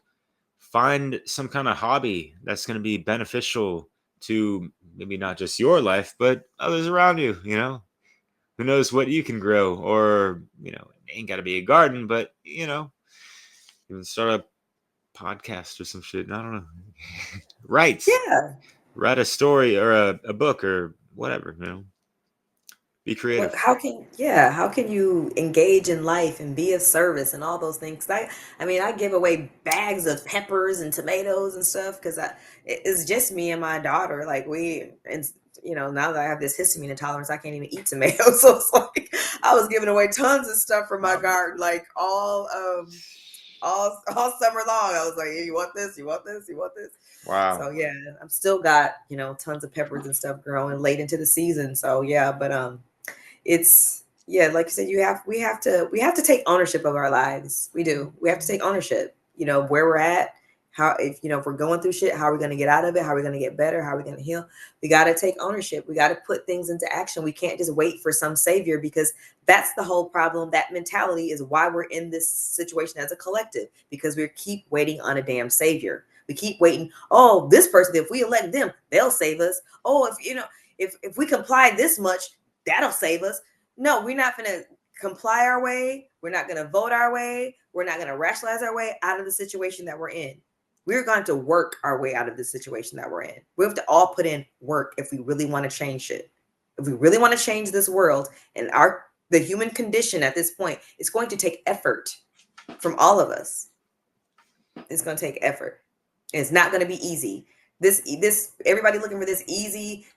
Find some kind of hobby that's going to be beneficial to maybe not just your life, but others around you. Who knows what you can grow, or it ain't got to be a garden, but even start a podcast or some shit. I don't know. write Yeah. write a story or a book or whatever. Be creative. How can you engage in life and be of service and all those things? I mean, I give away bags of peppers and tomatoes and stuff because it's just me and my daughter. Like and now that I have this histamine intolerance, I can't even eat tomatoes. So it's like I was giving away tons of stuff from my garden, like all summer long. I was like, hey, you want this? You want this? You want this? Wow. So yeah, I've still got tons of peppers and stuff growing late into the season. So yeah, but it's like you said, we have to take ownership of our lives. We do. We have to take ownership. Where we're at. How if we're going through shit, how are we going to get out of it? How are we going to get better? How are we going to heal? We got to take ownership. We got to put things into action. We can't just wait for some savior, because that's the whole problem. That mentality is why we're in this situation as a collective, because we keep waiting on a damn savior. We keep waiting. Oh, this person, if we elect them, they'll save us. Oh, if we comply this much, that'll save us. No, we're not going to comply our way. We're not going to vote our way. We're not going to rationalize our way out of the situation that we're in. We're going to work our way out of the situation that we're in. We have to all put in work if we really want to change it. If we really want to change this world and the human condition at this point, it's going to take effort from all of us. It's going to take effort. It's not going to be easy. This everybody looking for this easy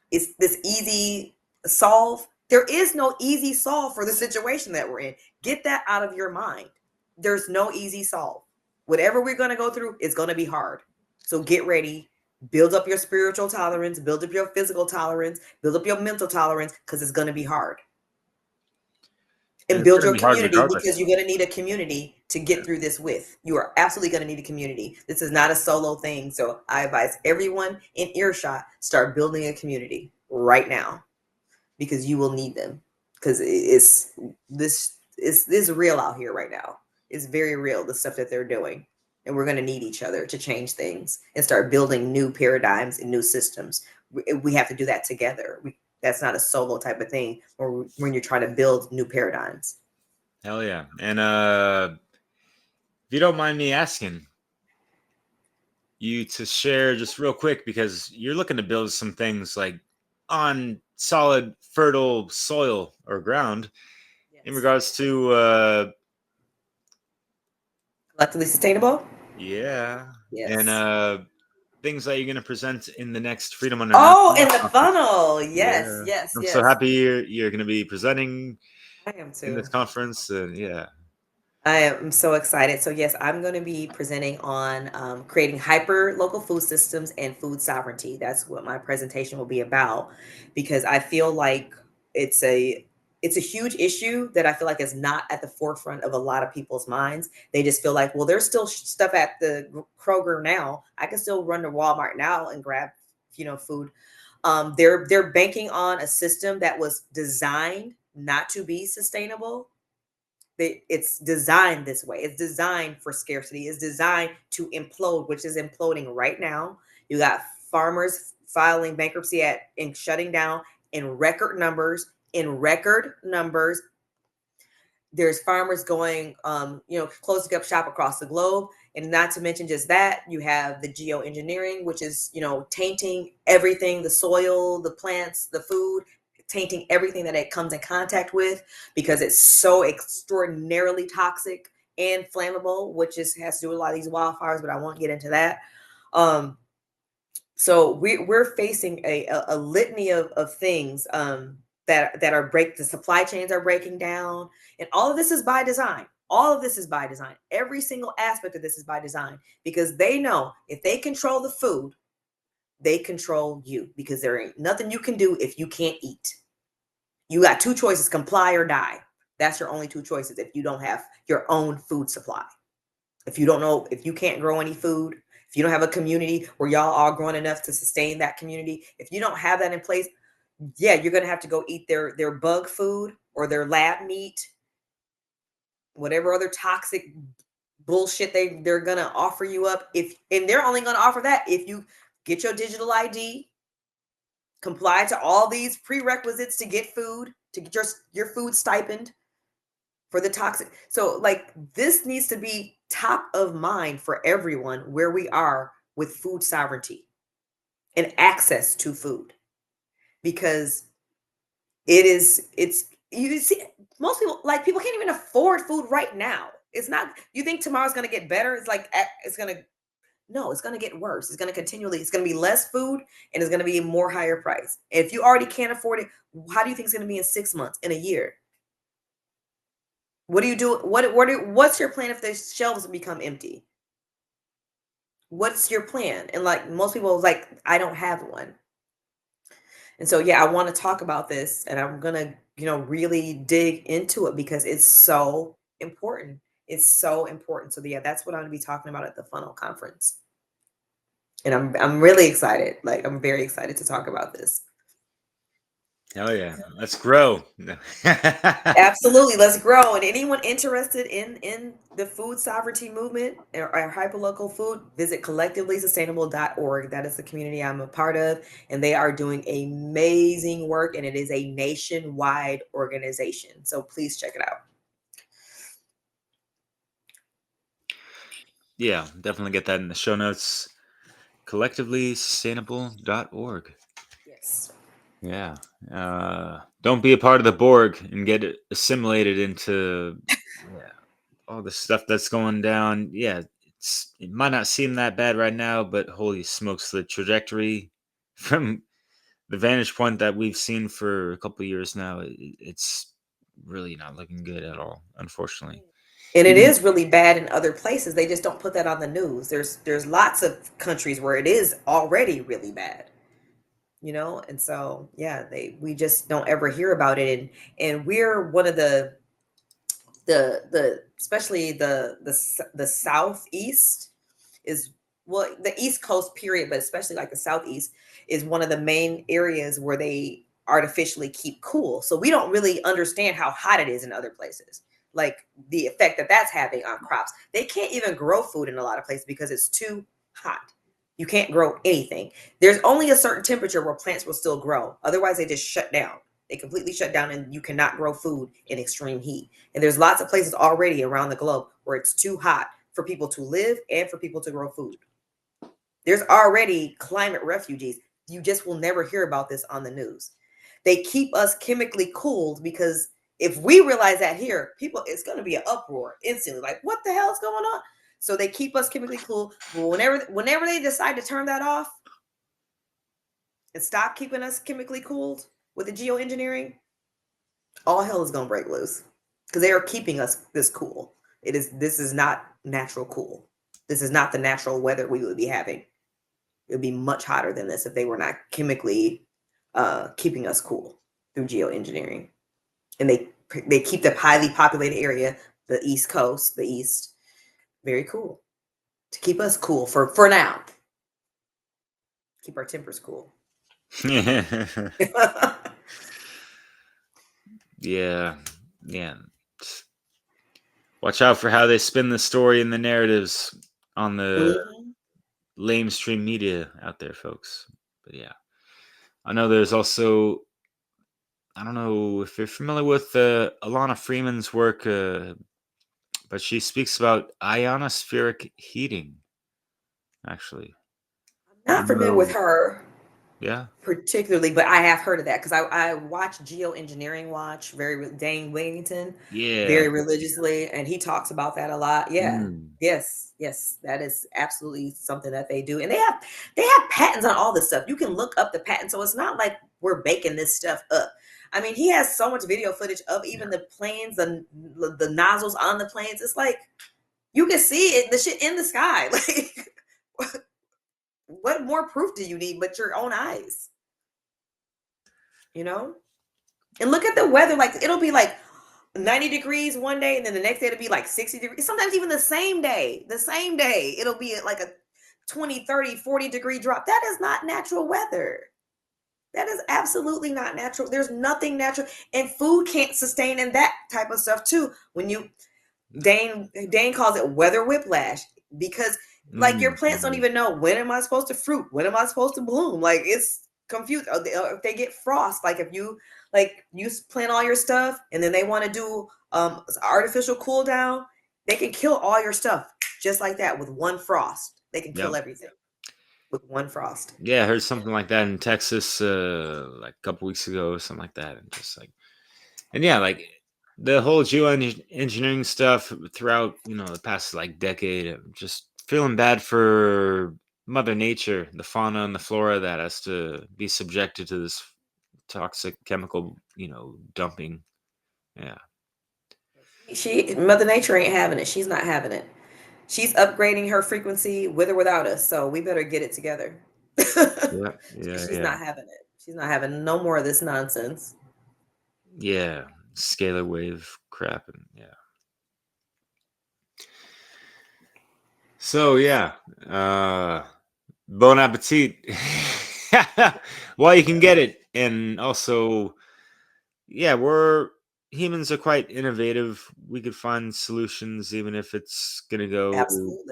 solve. There is no easy solve for the situation that we're in. Get that out of your mind. There's no easy solve. Whatever we're going to go through is going to be hard. So get ready. Build up your spiritual tolerance. Build up your physical tolerance. Build up your mental tolerance, because it's going to be hard. And build your community, because you're going to need a community to get through this with. You are absolutely going to need a community. This is not a solo thing. So I advise everyone in earshot, start building a community right now, because you will need them. Because this is real out here right now. It's very real, the stuff that they're doing. And we're going to need each other to change things and start building new paradigms and new systems. We have to do that together. That's not a solo type of thing, or when you're trying to build new paradigms. Hell yeah. And if you don't mind me asking you to share just real quick, because you're looking to build some things like on solid, fertile soil or ground, yes, in regards to collectively sustainable. Yeah. Yes. And things that you're going to present in the next Freedom Under. Oh, in the funnel. Yes, yeah. Yes. I'm so happy you're going to be presenting. I am too. In this conference. Yeah. I am so excited. So yes, I'm going to be presenting on creating hyper local food systems and food sovereignty. That's what my presentation will be about, because I feel like it's a huge issue that I feel like is not at the forefront of a lot of people's minds. They just feel like, well, there's still stuff at the Kroger now. I can still run to Walmart now and grab, food. They're banking on a system that was designed not to be sustainable. It's designed this way. It's designed for scarcity. It's designed to implode, which is imploding right now. You got farmers filing bankruptcy and shutting down in record numbers. There's farmers going, closing up shop across the globe. And not to mention just that, you have the geoengineering, which is, tainting everything, the soil, the plants, the food, tainting everything that it comes in contact with, because it's so extraordinarily toxic and flammable, which has to do with a lot of these wildfires, but I won't get into that. So we're facing a litany of things that are the supply chains are breaking down, and all of this is by design. All of this is by design. Every single aspect of this is by design, because they know if they control the food, they control you, because there ain't nothing you can do if you can't eat. You got two choices: comply or die. That's your only two choices if you don't have your own food supply. If you don't know, if you can't grow any food, if you don't have a community where y'all are growing enough to sustain that community, if you don't have that in place, yeah, you're gonna have to go eat their bug food or their lab meat, whatever other toxic bullshit they're gonna offer you up. And they're only gonna offer that if you get your digital ID, comply to all these prerequisites to get food, to get your food stipend for the toxic. So like this needs to be top of mind for everyone where we are with food sovereignty and access to food, because it's you see most people, like, people can't even afford food right now. It's not, you think tomorrow's going to get better? It's like it's going to, no, it's going to get worse. It's going to continually, it's going to be less food and it's going to be more higher price. And if you already can't afford it, how do you think it's going to be in 6 months, in a year? What do you do? What's your plan if the shelves become empty? What's your plan? And like most people, like, I don't have one. And so, yeah, I want to talk about this, and I'm going to, really dig into it because it's so important. It's so important. So, yeah, that's what I'm going to be talking about at the Funnel Conference. And I'm really excited. Like, I'm very excited to talk about this. Hell yeah. Let's grow. Absolutely. Let's grow. And anyone interested in the food sovereignty movement or hyperlocal food, visit collectivelysustainable.org. That is the community I'm a part of. And they are doing amazing work. And it is a nationwide organization. So please check it out. Yeah, definitely get that in the show notes. Collectivelysustainable.org. Yes. Yeah. Don't be a part of the Borg and get assimilated into all the stuff that's going down. Yeah, it might not seem that bad right now, but holy smokes, the trajectory from the vantage point that we've seen for a couple of years now, it's really not looking good at all, unfortunately. And it is really bad in other places. They just don't put that on the news. There's lots of countries where it is already really bad. And so, yeah, we just don't ever hear about it. And we're one of the especially the southeast is, well, the East Coast period, but especially like the southeast is one of the main areas where they artificially keep cool. So we don't really understand how hot it is in other places, like the effect that that's having on crops. They can't even grow food in a lot of places because it's too hot. You can't grow anything. There's only a certain temperature where plants will still grow. Otherwise, they just shut down. They completely shut down, and you cannot grow food in extreme heat. And there's lots of places already around the globe where it's too hot for people to live and for people to grow food. There's already climate refugees. You just will never hear about this on the news. They keep us chemically cooled because if we realize that here, it's going to be an uproar instantly. Like, what the hell is going on? So they keep us chemically cool. But whenever they decide to turn that off and stop keeping us chemically cooled with the geoengineering, all hell is going to break loose because they are keeping us this cool. This is not natural cool. This is not the natural weather we would be having. It would be much hotter than this if they were not chemically keeping us cool through geoengineering. And they keep the highly populated area, the East Coast, the East, very cool, to keep us cool for now. Keep our tempers cool. Yeah. Watch out for how they spin the story and the narratives on the lamestream media out there, folks. But yeah, I know there's also, I don't know if you're familiar with Alana Freeman's work, but she speaks about ionospheric heating, actually. I'm not familiar with her. Yeah. Particularly, but I have heard of that because I watch Geoengineering Watch, Dane Wigington, very religiously, and he talks about that a lot. Yeah. Yes, that is absolutely something that they do. And they have patents on all this stuff. You can look up the patent. So it's not like we're making this stuff up. I mean, he has so much video footage of even the planes, the nozzles on the planes. It's like you can see it, the shit in the sky. Like, what more proof do you need but your own eyes? And look at the weather. Like, it'll be like 90 degrees one day, and then the next day it'll be like 60 degrees. Sometimes even the same day, it'll be like a 20, 30, 40 degree drop. That is not natural weather. That is absolutely not natural. There's nothing natural, and food can't sustain in that type of stuff too. When you Dane calls it weather whiplash, because like your plants don't even know, when am I supposed to fruit? When am I supposed to bloom? Like, it's confused. If they get frost, like if you plant all your stuff and then they want to do artificial cool down, they can kill all your stuff just like that with one frost. They can kill everything with one frost. Yeah, I heard something like that in Texas like a couple weeks ago, something like that. And just like, and yeah, like the whole geoengineering stuff throughout, the past like decade, I'm just feeling bad for Mother Nature, the fauna and the flora that has to be subjected to this toxic chemical, dumping. Yeah. Mother Nature ain't having it. She's not having it. She's upgrading her frequency with or without us, so we better get it together. Yeah. She's not having it. She's not having no more of this nonsense. Yeah. Scalar wave crap. And yeah. So yeah. Bon appetit. While you can get it. And also, yeah, humans are quite innovative. We could find solutions, even if it's going to go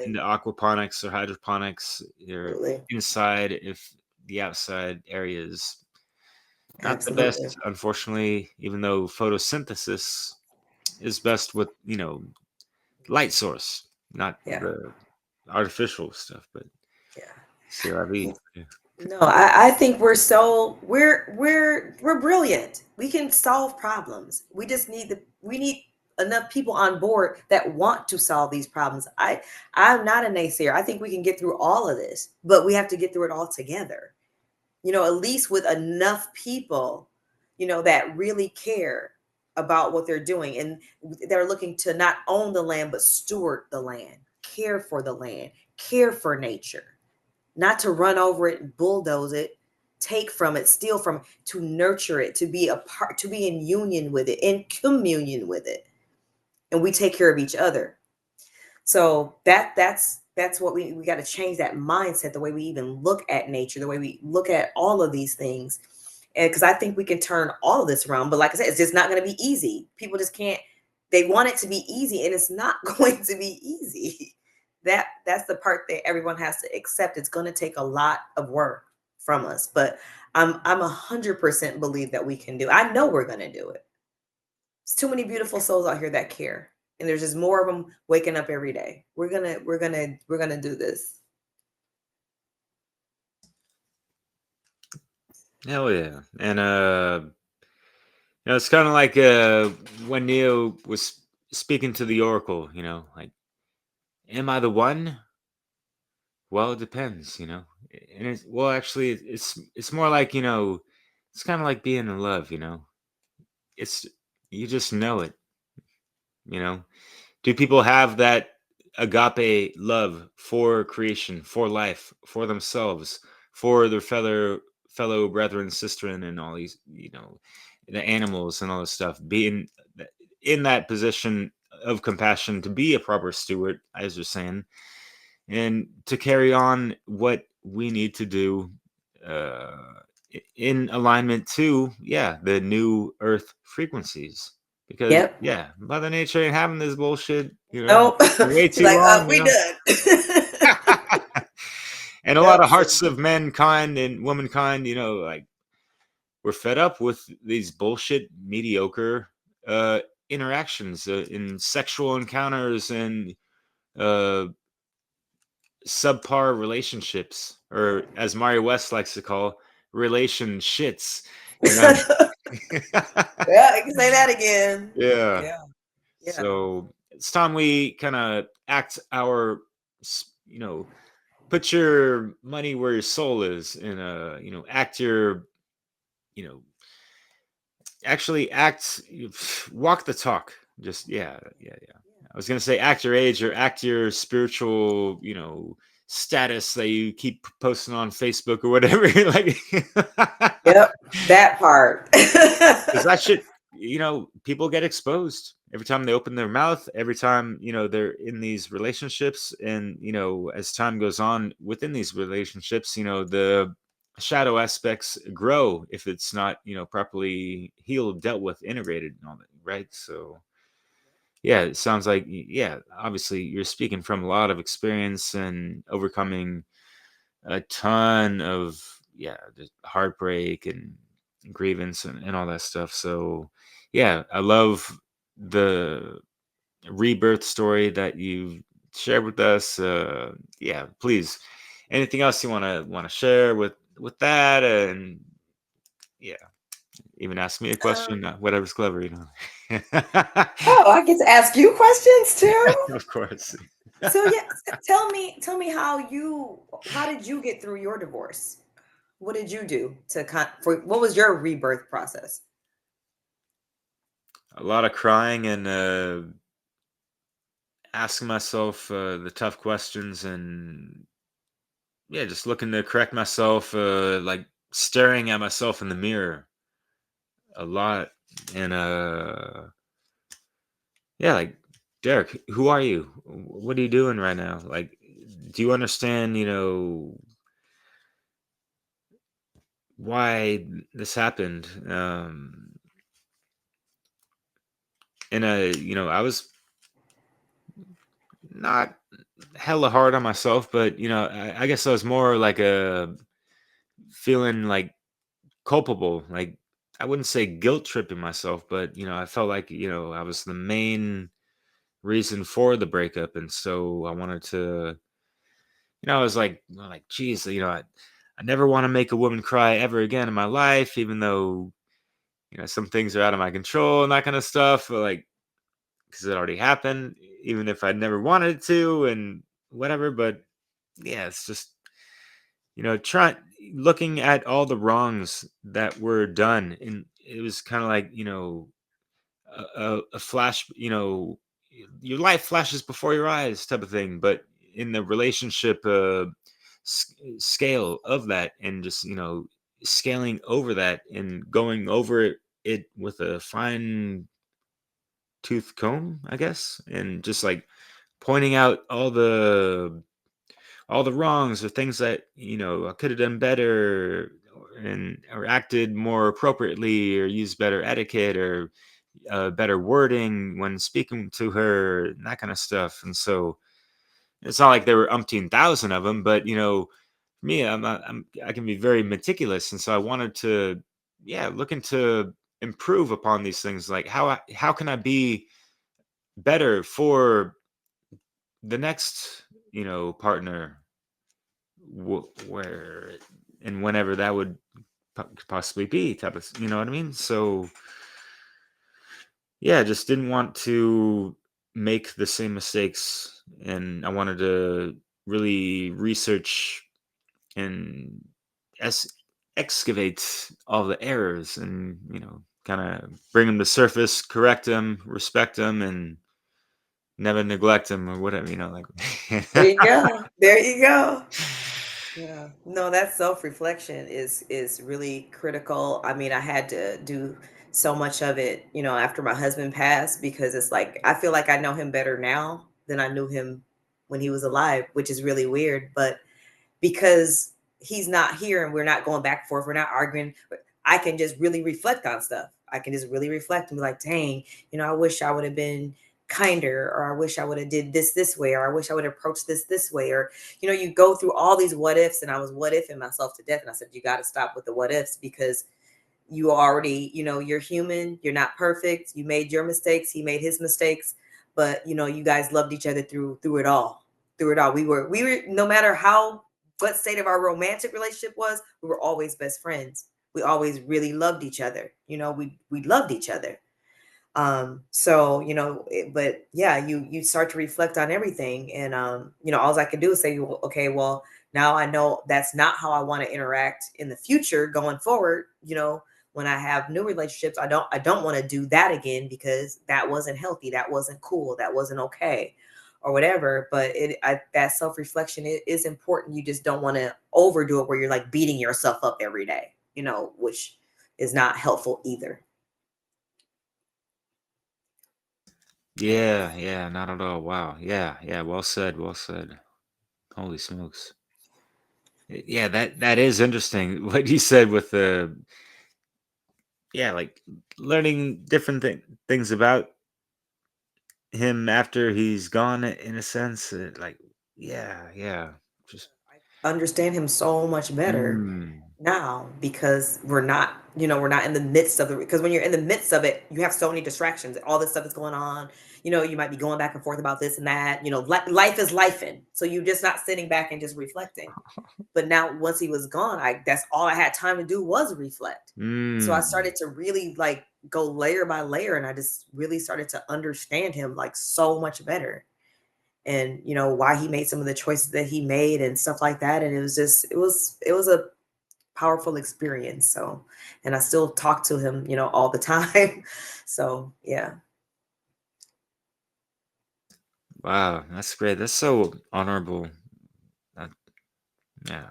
into aquaponics or hydroponics or inside, if the outside area is not the best, unfortunately, even though photosynthesis is best with, light source, not the artificial stuff, but yeah. No, I think we're brilliant. We can solve problems. We just need enough people on board that want to solve these problems. I'm not a naysayer. I think we can get through all of this, but we have to get through it all together. At least with enough people, that really care about what they're doing, and they're looking to not own the land, but steward the land, care for the land, care for nature. Not to run over it and bulldoze it, take from it, steal from it, to nurture it, to be a part, to be in union with it, in communion with it. And we take care of each other. So that's what we got to change, that mindset, the way we even look at nature, the way we look at all of these things. And because I think we can turn all of this around. But like I said, it's just not going to be easy. People just can't, they want it to be easy, and it's not going to be easy. That's the part that everyone has to accept. It's going to take a lot of work from us, but I'm 100% believe that we can do. I know we're going to do it. There's too many beautiful souls out here that care, and there's just more of them waking up every day. We're gonna do this. Hell yeah. And it's kind of like when Neo was speaking to the Oracle, like, am I the one? Well, it depends, And actually, it's more like, it's kind of like being in love, It's, you just know it, Do people have that agape love for creation, for life, for themselves, for their fellow brethren, sisterin, and all these, the animals and all this stuff? Being in that position of compassion, to be a proper steward, as you're saying, and to carry on what we need to do in alignment to, the new earth frequencies. Because Mother Nature ain't having this bullshit, Nope. way too long. We done. And a lot of hearts of mankind and womankind, like, we're fed up with these bullshit, mediocre interactions in sexual encounters and subpar relationships, or as Mario West likes to call, relationships. Yeah, I can say that again. Yeah. So it's time we kind of act our, put your money where your soul is, and act your, actually walk the talk. Just I was gonna say act your age, or act your spiritual, status that you keep posting on Facebook or whatever. Like, that part. Because that shit, people get exposed every time they open their mouth, every time, they're in these relationships. And, as time goes on within these relationships, the shadow aspects grow if it's not, properly healed, dealt with, integrated, and all that. Right. So, yeah, it sounds like, yeah, obviously you're speaking from a lot of experience and overcoming a ton of, yeah, just heartbreak and grievance and all that stuff. So, yeah, I love the rebirth story that you shared with us. Yeah, please, anything else you want to share with that? And yeah, even ask me a question, whatever's clever, Oh, I get to ask you questions too. Of course. So yeah, tell me how did you get through your divorce? What did you do what was your rebirth process? A lot of crying and asking myself the tough questions, and yeah, just looking to correct myself, like staring at myself in the mirror a lot. And yeah, like, Derek, who are you? What are you doing right now? Like, do you understand, why this happened? And I was not hella hard on myself, but I guess I was more like a feeling like culpable. Like, I wouldn't say guilt tripping myself, but I felt like I was the main reason for the breakup. And so I wanted to, I was like, geez, I never want to make a woman cry ever again in my life, even though some things are out of my control and that kind of stuff. But, like, because it already happened, even if I never wanted to, and whatever. But yeah, it's just trying, looking at all the wrongs that were done, and it was kind of like a flash, your life flashes before your eyes type of thing. But in the relationship scale of that, and just scaling over that and going over it with a fine tooth comb, I guess, and just like pointing out all the wrongs or things that I could have done better, or acted more appropriately, or used better etiquette, or better wording when speaking to her, and that kind of stuff. And so it's not like there were umpteen thousand of them, but me, I can be very meticulous. And so I wanted to, yeah, looking to improve upon these things. Like, how can I be better for the next partner, where and whenever that would possibly be, type of, what I mean. So yeah, just didn't want to make the same mistakes, and I wanted to really research and es- excavate all the errors, and kind of bring them to surface, correct them, respect them, and never neglect them, or whatever, like. There you go. There you go. Yeah. No, that self-reflection is really critical. I mean, I had to do so much of it, after my husband passed, because it's like I feel like I know him better now than I knew him when he was alive, which is really weird, but because he's not here and we're not going back and forth, we're not arguing, but I can just really reflect on stuff. I can just really reflect and be like, dang, I wish I would have been kinder, or I wish I would have did this way, or I wish I would have approached this way, or you go through all these what ifs, and I was what ifing myself to death. And I said, you got to stop with the what ifs, because you already, you're human, you're not perfect, you made your mistakes, he made his mistakes, but you guys loved each other through it all. Through it all, we were no matter how what state of our romantic relationship was, we were always best friends. We always really loved each other. We loved each other. So but yeah, you start to reflect on everything, and all I can do is say, well, okay, well, now I know that's not how I want to interact in the future going forward. When I have new relationships, I don't want to do that again, because that wasn't healthy, that wasn't cool, that wasn't okay, or whatever. But that self-reflection is important. You just don't want to overdo it, where you're like beating yourself up every day, which is not helpful either. Yeah, not at all. Wow. Yeah, well said, well said. Holy smokes. Yeah, that is interesting what you said with the, yeah, like learning different things about him after he's gone, in a sense. Like, yeah. Just I understand him so much better mm. now because we're not in the midst of the because when you're in the midst of it, you have so many distractions. All this stuff is going on. You might be going back and forth about this and that. Life is lifing. So you're just not sitting back and just reflecting. But now once he was gone, I that's all I had time to do was reflect. So I Mm. started to really like go layer by layer and I just really started to understand him like so much better and why he made some of the choices that he made and stuff like that and it was a powerful experience. So and I still talk to him all the time. So yeah. Wow, that's great. That's so honorable. That, yeah,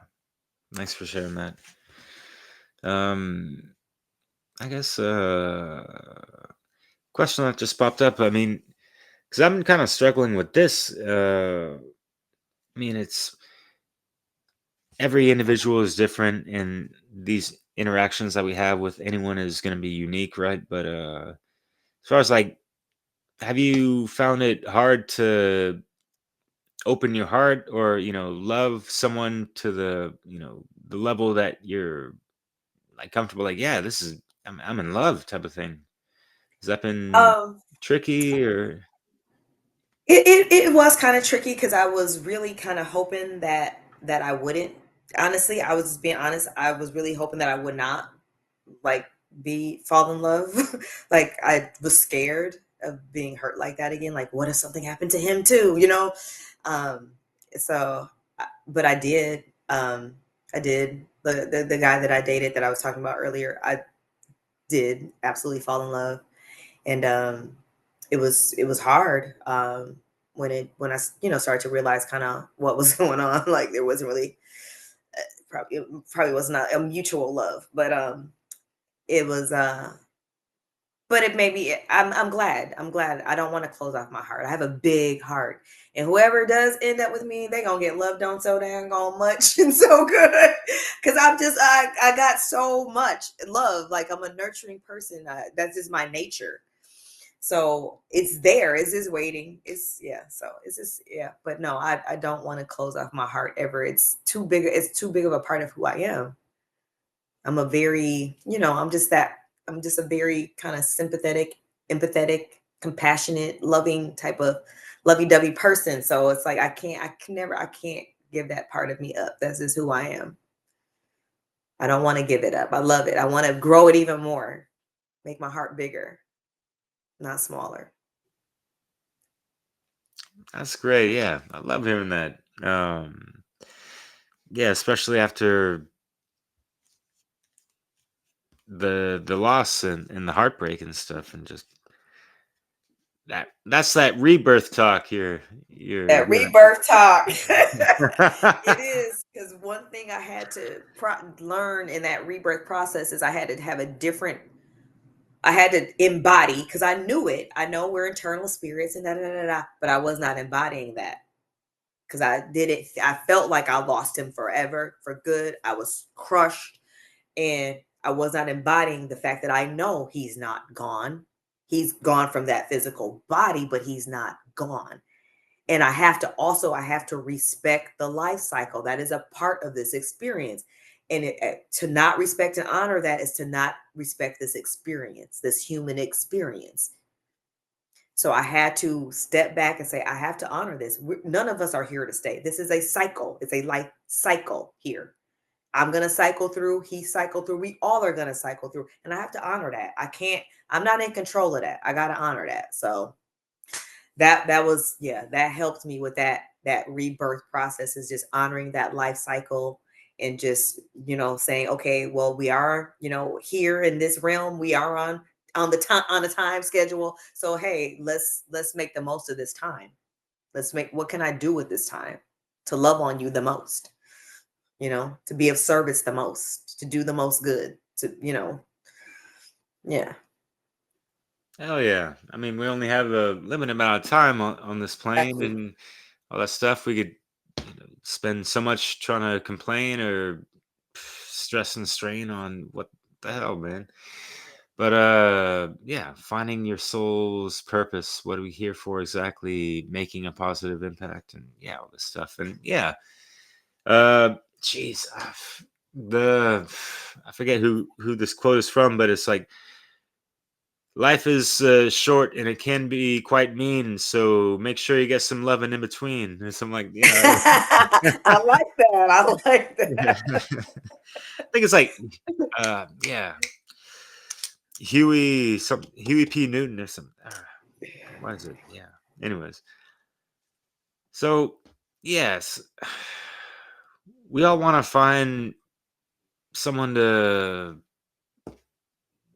thanks for sharing that. Um, I guess question that just popped up. I mean, because I've been kind of struggling with this. I mean, it's every individual is different, and these interactions that we have with anyone is going to be unique, right? But as far as like, have you found it hard to open your heart, or love someone to the level that you're like comfortable, like, yeah, this is, I'm in love type of thing? Has that been um tricky or? it was kind of tricky because I was really kind of hoping that I wouldn't. Honestly, I was just being honest, I was really hoping that I would not like be fall in love. Like I was scared of being hurt like that again. Like what if something happened to him too, Um so but I did. I did. The guy that I dated that I was talking about earlier, I did absolutely fall in love. And it was hard when I started to realize kind of what was going on. Like there wasn't really it probably was not a mutual love, but it was but it made me I'm glad. I don't want to close off my heart. I have a big heart. And whoever does end up with me, they gonna get loved on so dang on much and so good. Cause I got so much love. Like I'm a nurturing person. That's just my nature. So it's there. It's just waiting. It's yeah. So it's just yeah. But no, I don't want to close off my heart ever. It's too big of a part of who I am. I'm a very, I'm just a very kind of sympathetic, empathetic, compassionate, loving type of lovey-dovey person. So it's like I can't give that part of me up. That's just who I am. I don't want to give it up. I love it. I want to grow it even more. Make my heart bigger, not smaller. That's great. Yeah, I love hearing that. Yeah, especially after the loss and the heartbreak and stuff, and just that's that rebirth talk you're That doing. rebirth talk. It is because one thing I had to learn in that rebirth process is I had to have a different I had to embody because I knew it. I know we're internal spirits and da da da da, but I was not embodying that because I did it. I felt like I lost him forever for good. I was crushed and I was not embodying the fact that I know he's not gone. He's gone from that physical body, but he's not gone. And I have to respect the life cycle that is a part of this experience. And to not respect and honor that is to not respect this experience, this human experience. So I had to step back and say, I have to honor this. None of us are here to stay. This is a cycle. It's a life cycle here. I'm going to cycle through. He cycled through. We all are going to cycle through. And I have to honor that. I'm not in control of that. I got to honor that. So that was yeah, that helped me with that rebirth process is just honoring that life cycle and just saying okay, well, we are here in this realm, we are on the time on a time schedule, so hey, let's make the most of this time. Let's make what can I do with this time to love on you the most, to be of service the most, to do the most good, to yeah. Hell yeah. I mean, we only have a limited amount of time on this plane Absolutely. and all that stuff. We could spend so much trying to complain or stress and strain on what the hell, man. But yeah, finding your soul's purpose. What are we here for exactly? Making a positive impact and yeah, all this stuff. And yeah, uh jeez, the I forget who this quote is from, but it's like life is short and it can be quite mean, so make sure you get some loving in between or something like, I like that. I like yeah. that. I think it's like yeah, Huey P. Newton or something. What is it? Yeah. Anyways, so yes, we all want to find someone to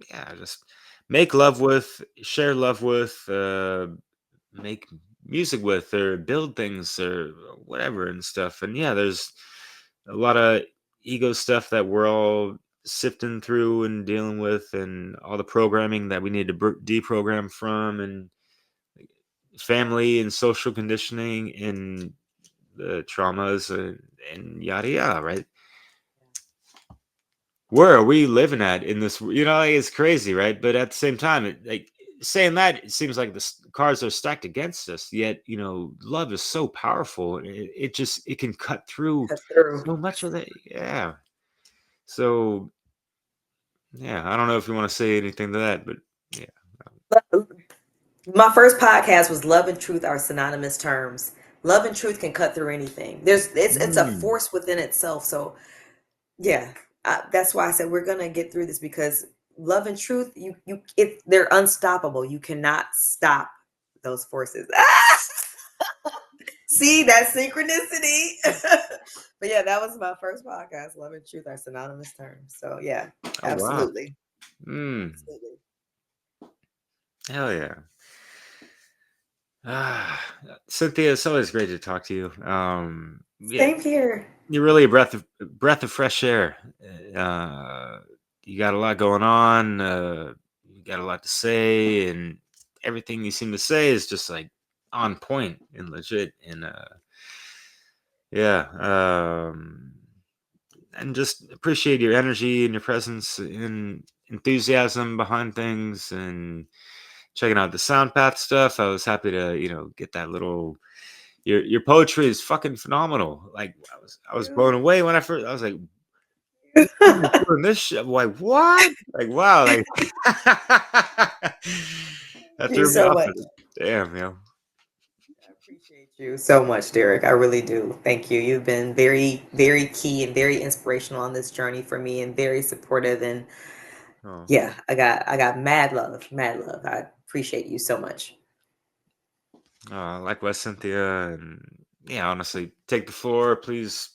yeah, just make love with, share love with, make music with, or build things or whatever and stuff. And yeah, there's a lot of ego stuff that we're all sifting through and dealing with, and all the programming that we need to deprogram from, and family and social conditioning and the traumas and yada yada, right? Where are we living at in this? Like, it's crazy, right? But at the same time, like saying that, it seems like the cards are stacked against us. Yet, love is so powerful. It just it can cut through Cut through. so much of it. Yeah. So yeah, I don't know if you want to say anything to that, but yeah. My first podcast was "Love and Truth Are Synonymous Terms." Love and truth can cut through anything. It's a Mm. force within itself. So yeah, that's why I said we're gonna get through this, because love and truth, they're unstoppable. You cannot stop those forces. See that synchronicity? But yeah, that was my first podcast. Love and truth are synonymous terms. So yeah, Oh wow. absolutely, Mm. absolutely. Hell yeah. Ah, Cynthia, it's always great to talk to you. Yeah, Same here. you're really a breath of fresh air. Uh, you got a lot going on. You got a lot to say, and everything you seem to say is just like on point and legit. And yeah, and just appreciate your energy and your presence and enthusiasm behind things and checking out the sound path stuff. I was happy to get that little. Your poetry is fucking phenomenal. Like I was blown away when I was like, "You're doing this shit." Like what? Like wow, like that Thank you threw me so off. much. Damn, I appreciate you so much, Derek. I really do. Thank you. You've been very, very key and very inspirational on this journey for me, and very supportive. And Oh, yeah, I got mad love, mad love. I appreciate you so much. likewise, Cynthia, and yeah, honestly, take the floor, please.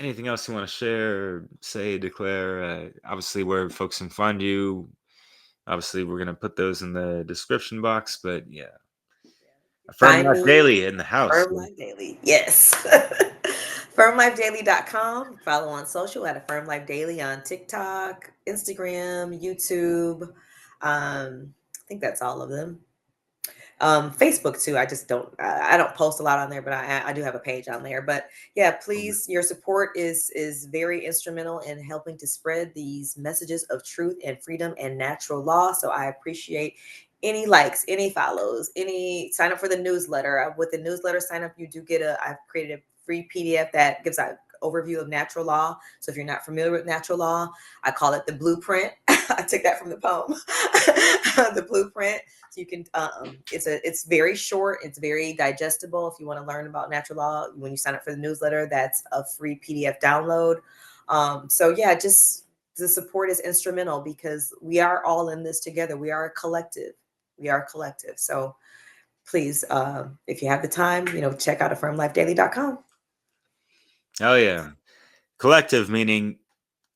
Anything else you want to share, say, declare? Obviously, where folks can find you. Obviously, we're gonna put those in the description box. But yeah, Affirm Find Life me Daily in the house. Firm Life Daily. Yes. FirmLifeDaily.com. Follow on social at Affirm Life Daily on TikTok, Instagram, YouTube. I think that's all of them. Facebook too. I just I don't post a lot on there, but I do have a page on there. But yeah, please, your support is very instrumental in helping to spread these messages of truth and freedom and natural law. So I appreciate any likes, any follows, any sign up for the newsletter. With the newsletter sign up, you do get I've created a free PDF that gives an overview of natural law. So if you're not familiar with natural law, I call it the blueprint. I took that from the poem, the blueprint. So you can, it's very short. It's very digestible. If you want to learn about natural law, when you sign up for the newsletter, that's a free PDF download. So yeah, just the support is instrumental, because we are all in this together. We are a collective. We are a collective. So please, if you have the time, check out affirmlifedaily.com. Oh yeah, collective meaning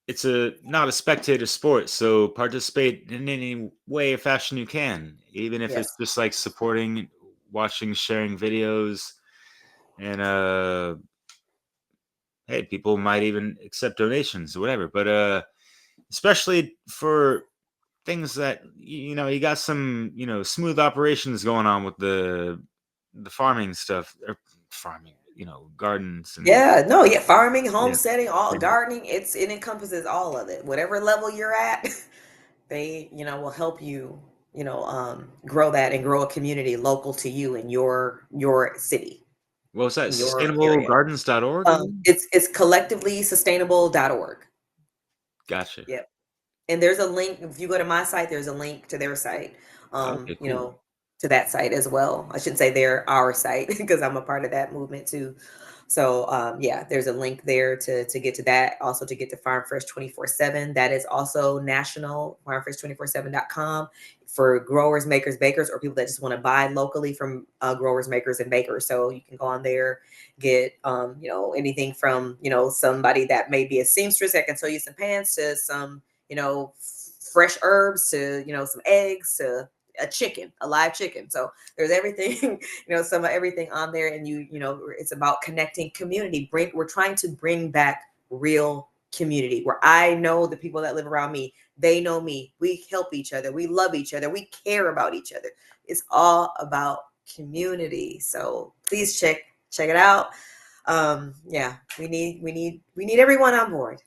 it's not a spectator sport, so participate in any way or fashion you can, even if it's Yes. just like supporting, watching, sharing videos, and hey, people might even accept donations or whatever. But especially for things that you got some smooth operations going on with the farming stuff, or farming, gardens and Yeah, no, yeah, farming, yeah, homesteading, all yeah. gardening, it encompasses all of it. Whatever level you're at, they, will help you, grow that and grow a community local to you in your city, What was that? in your area. SustainableGardens.org again? It's collectivelysustainable.org. Gotcha. Yep. And there's a link. If you go to my site, there's a link to their site. Okay, cool. To that site as well. I shouldn't say they're our site because I'm a part of that movement too. So yeah, there's a link there to get to that. Also to get to Farm Fresh 24/7. That is also national, farmfresh247.com for growers, makers, bakers, or people that just want to buy locally from growers, makers, and bakers. So you can go on there, get anything from somebody that may be a seamstress that can sew you some pants, to some fresh herbs, to some eggs, to a live chicken. So there's everything, some of everything on there. And it's about connecting community. We're trying to bring back real community where I know the people that live around me, they know me. We help each other. We love each other. We care about each other. It's all about community. So please check it out. Yeah, we need everyone on board.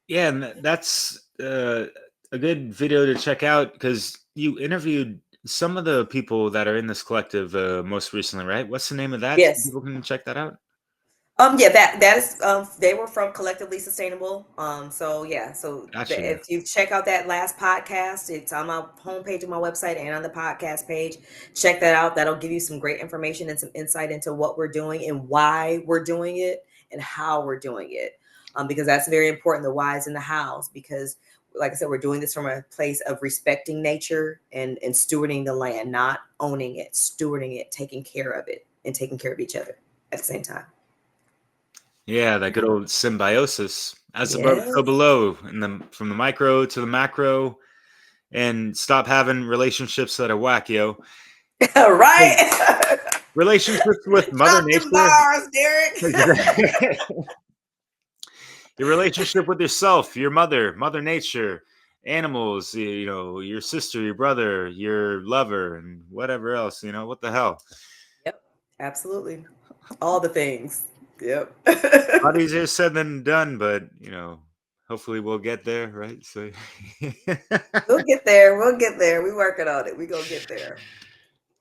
Yeah, and that's a good video to check out, because you interviewed some of the people that are in this collective most recently, right? What's the name of that? So Yes. people can check that out. Yeah, that is they were from Collectively Sustainable. So yeah, so Gotcha. if you check out that last podcast, it's on my homepage of my website and on the podcast page. Check that out. That'll give you some great information and some insight into what we're doing and why we're doing it and how we're doing it. Because that's very important, the whys and the hows, because like I said, we're doing this from a place of respecting nature and stewarding the land, not owning it, stewarding it, taking care of it, and taking care of each other at the same time. Yeah, that good old symbiosis, as above, Yes. so below, and from the micro to the macro, and stop having relationships that are whack, yo. Right. Relationships with Mother Drop Nature. them bars, Derek. Your relationship with yourself, your Mother Nature, animals, your sister, your brother, your lover, and whatever else. What the hell? Yep, absolutely. All the things. Yep. A lot easier said than done, but hopefully we'll get there, right? So We'll get there. We're working on it. We gonna get there.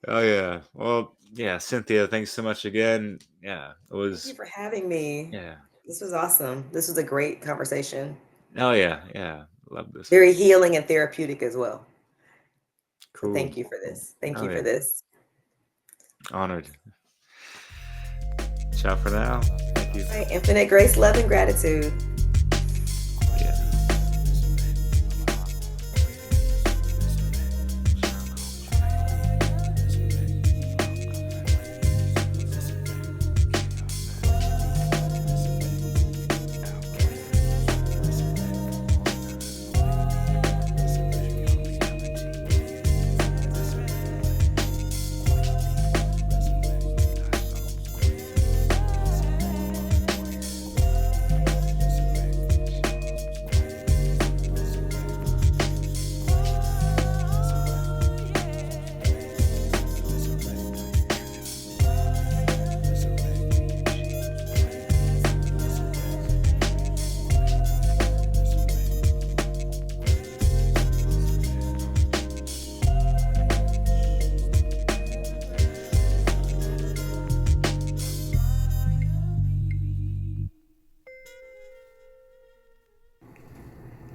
Oh yeah. Well, yeah, Cynthia, thanks so much again. Yeah, it was. Thank you for having me. Yeah. This was awesome. This was a great conversation. Oh yeah. Love this. Very healing and therapeutic as well. Cool. So thank you for this. Thank you for this. Honored. Ciao for now. Thank you. Right. Infinite grace, love, and gratitude.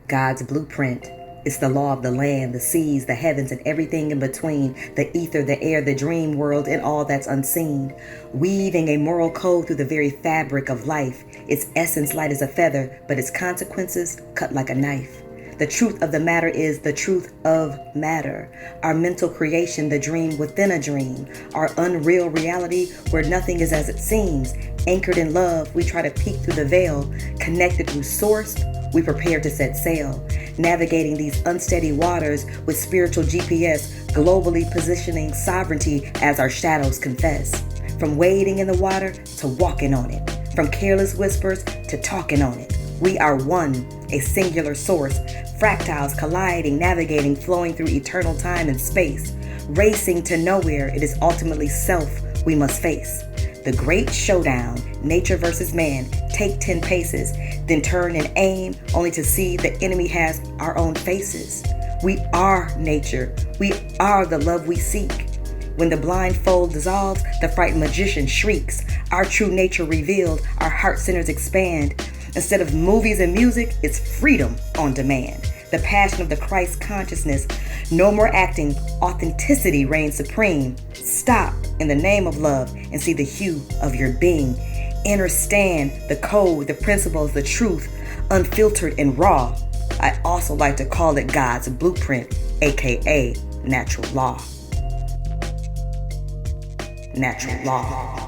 God's blueprint. It's the law of the land, the seas, the heavens, and everything in between, the ether, the air, the dream world, and all that's unseen. Weaving a moral code through the very fabric of life. Its essence light as a feather, but its consequences cut like a knife. The truth of the matter is the truth of matter. Our mental creation, the dream within a dream. Our unreal reality where nothing is as it seems. Anchored in love, we try to peek through the veil. Connected through source, we prepare to set sail. Navigating these unsteady waters with spiritual GPS, globally positioning sovereignty as our shadows confess. From wading in the water to walking on it. From careless whispers to talking on it. We are one, a singular source, fractals colliding, navigating, flowing through eternal time and space. Racing to nowhere, it is ultimately self we must face. The great showdown, nature versus man, take 10 paces, then turn and aim, only to see the enemy has our own faces. We are nature. We are the love we seek. When the blindfold dissolves, the frightened magician shrieks. Our true nature revealed, our heart centers expand. Instead of movies and music, it's freedom on demand. The passion of the Christ consciousness. No more acting, authenticity reigns supreme. Stop in the name of love and see the hue of your being. Understand the code, the principles, the truth, unfiltered and raw. I also like to call it God's blueprint, aka natural law. Natural law.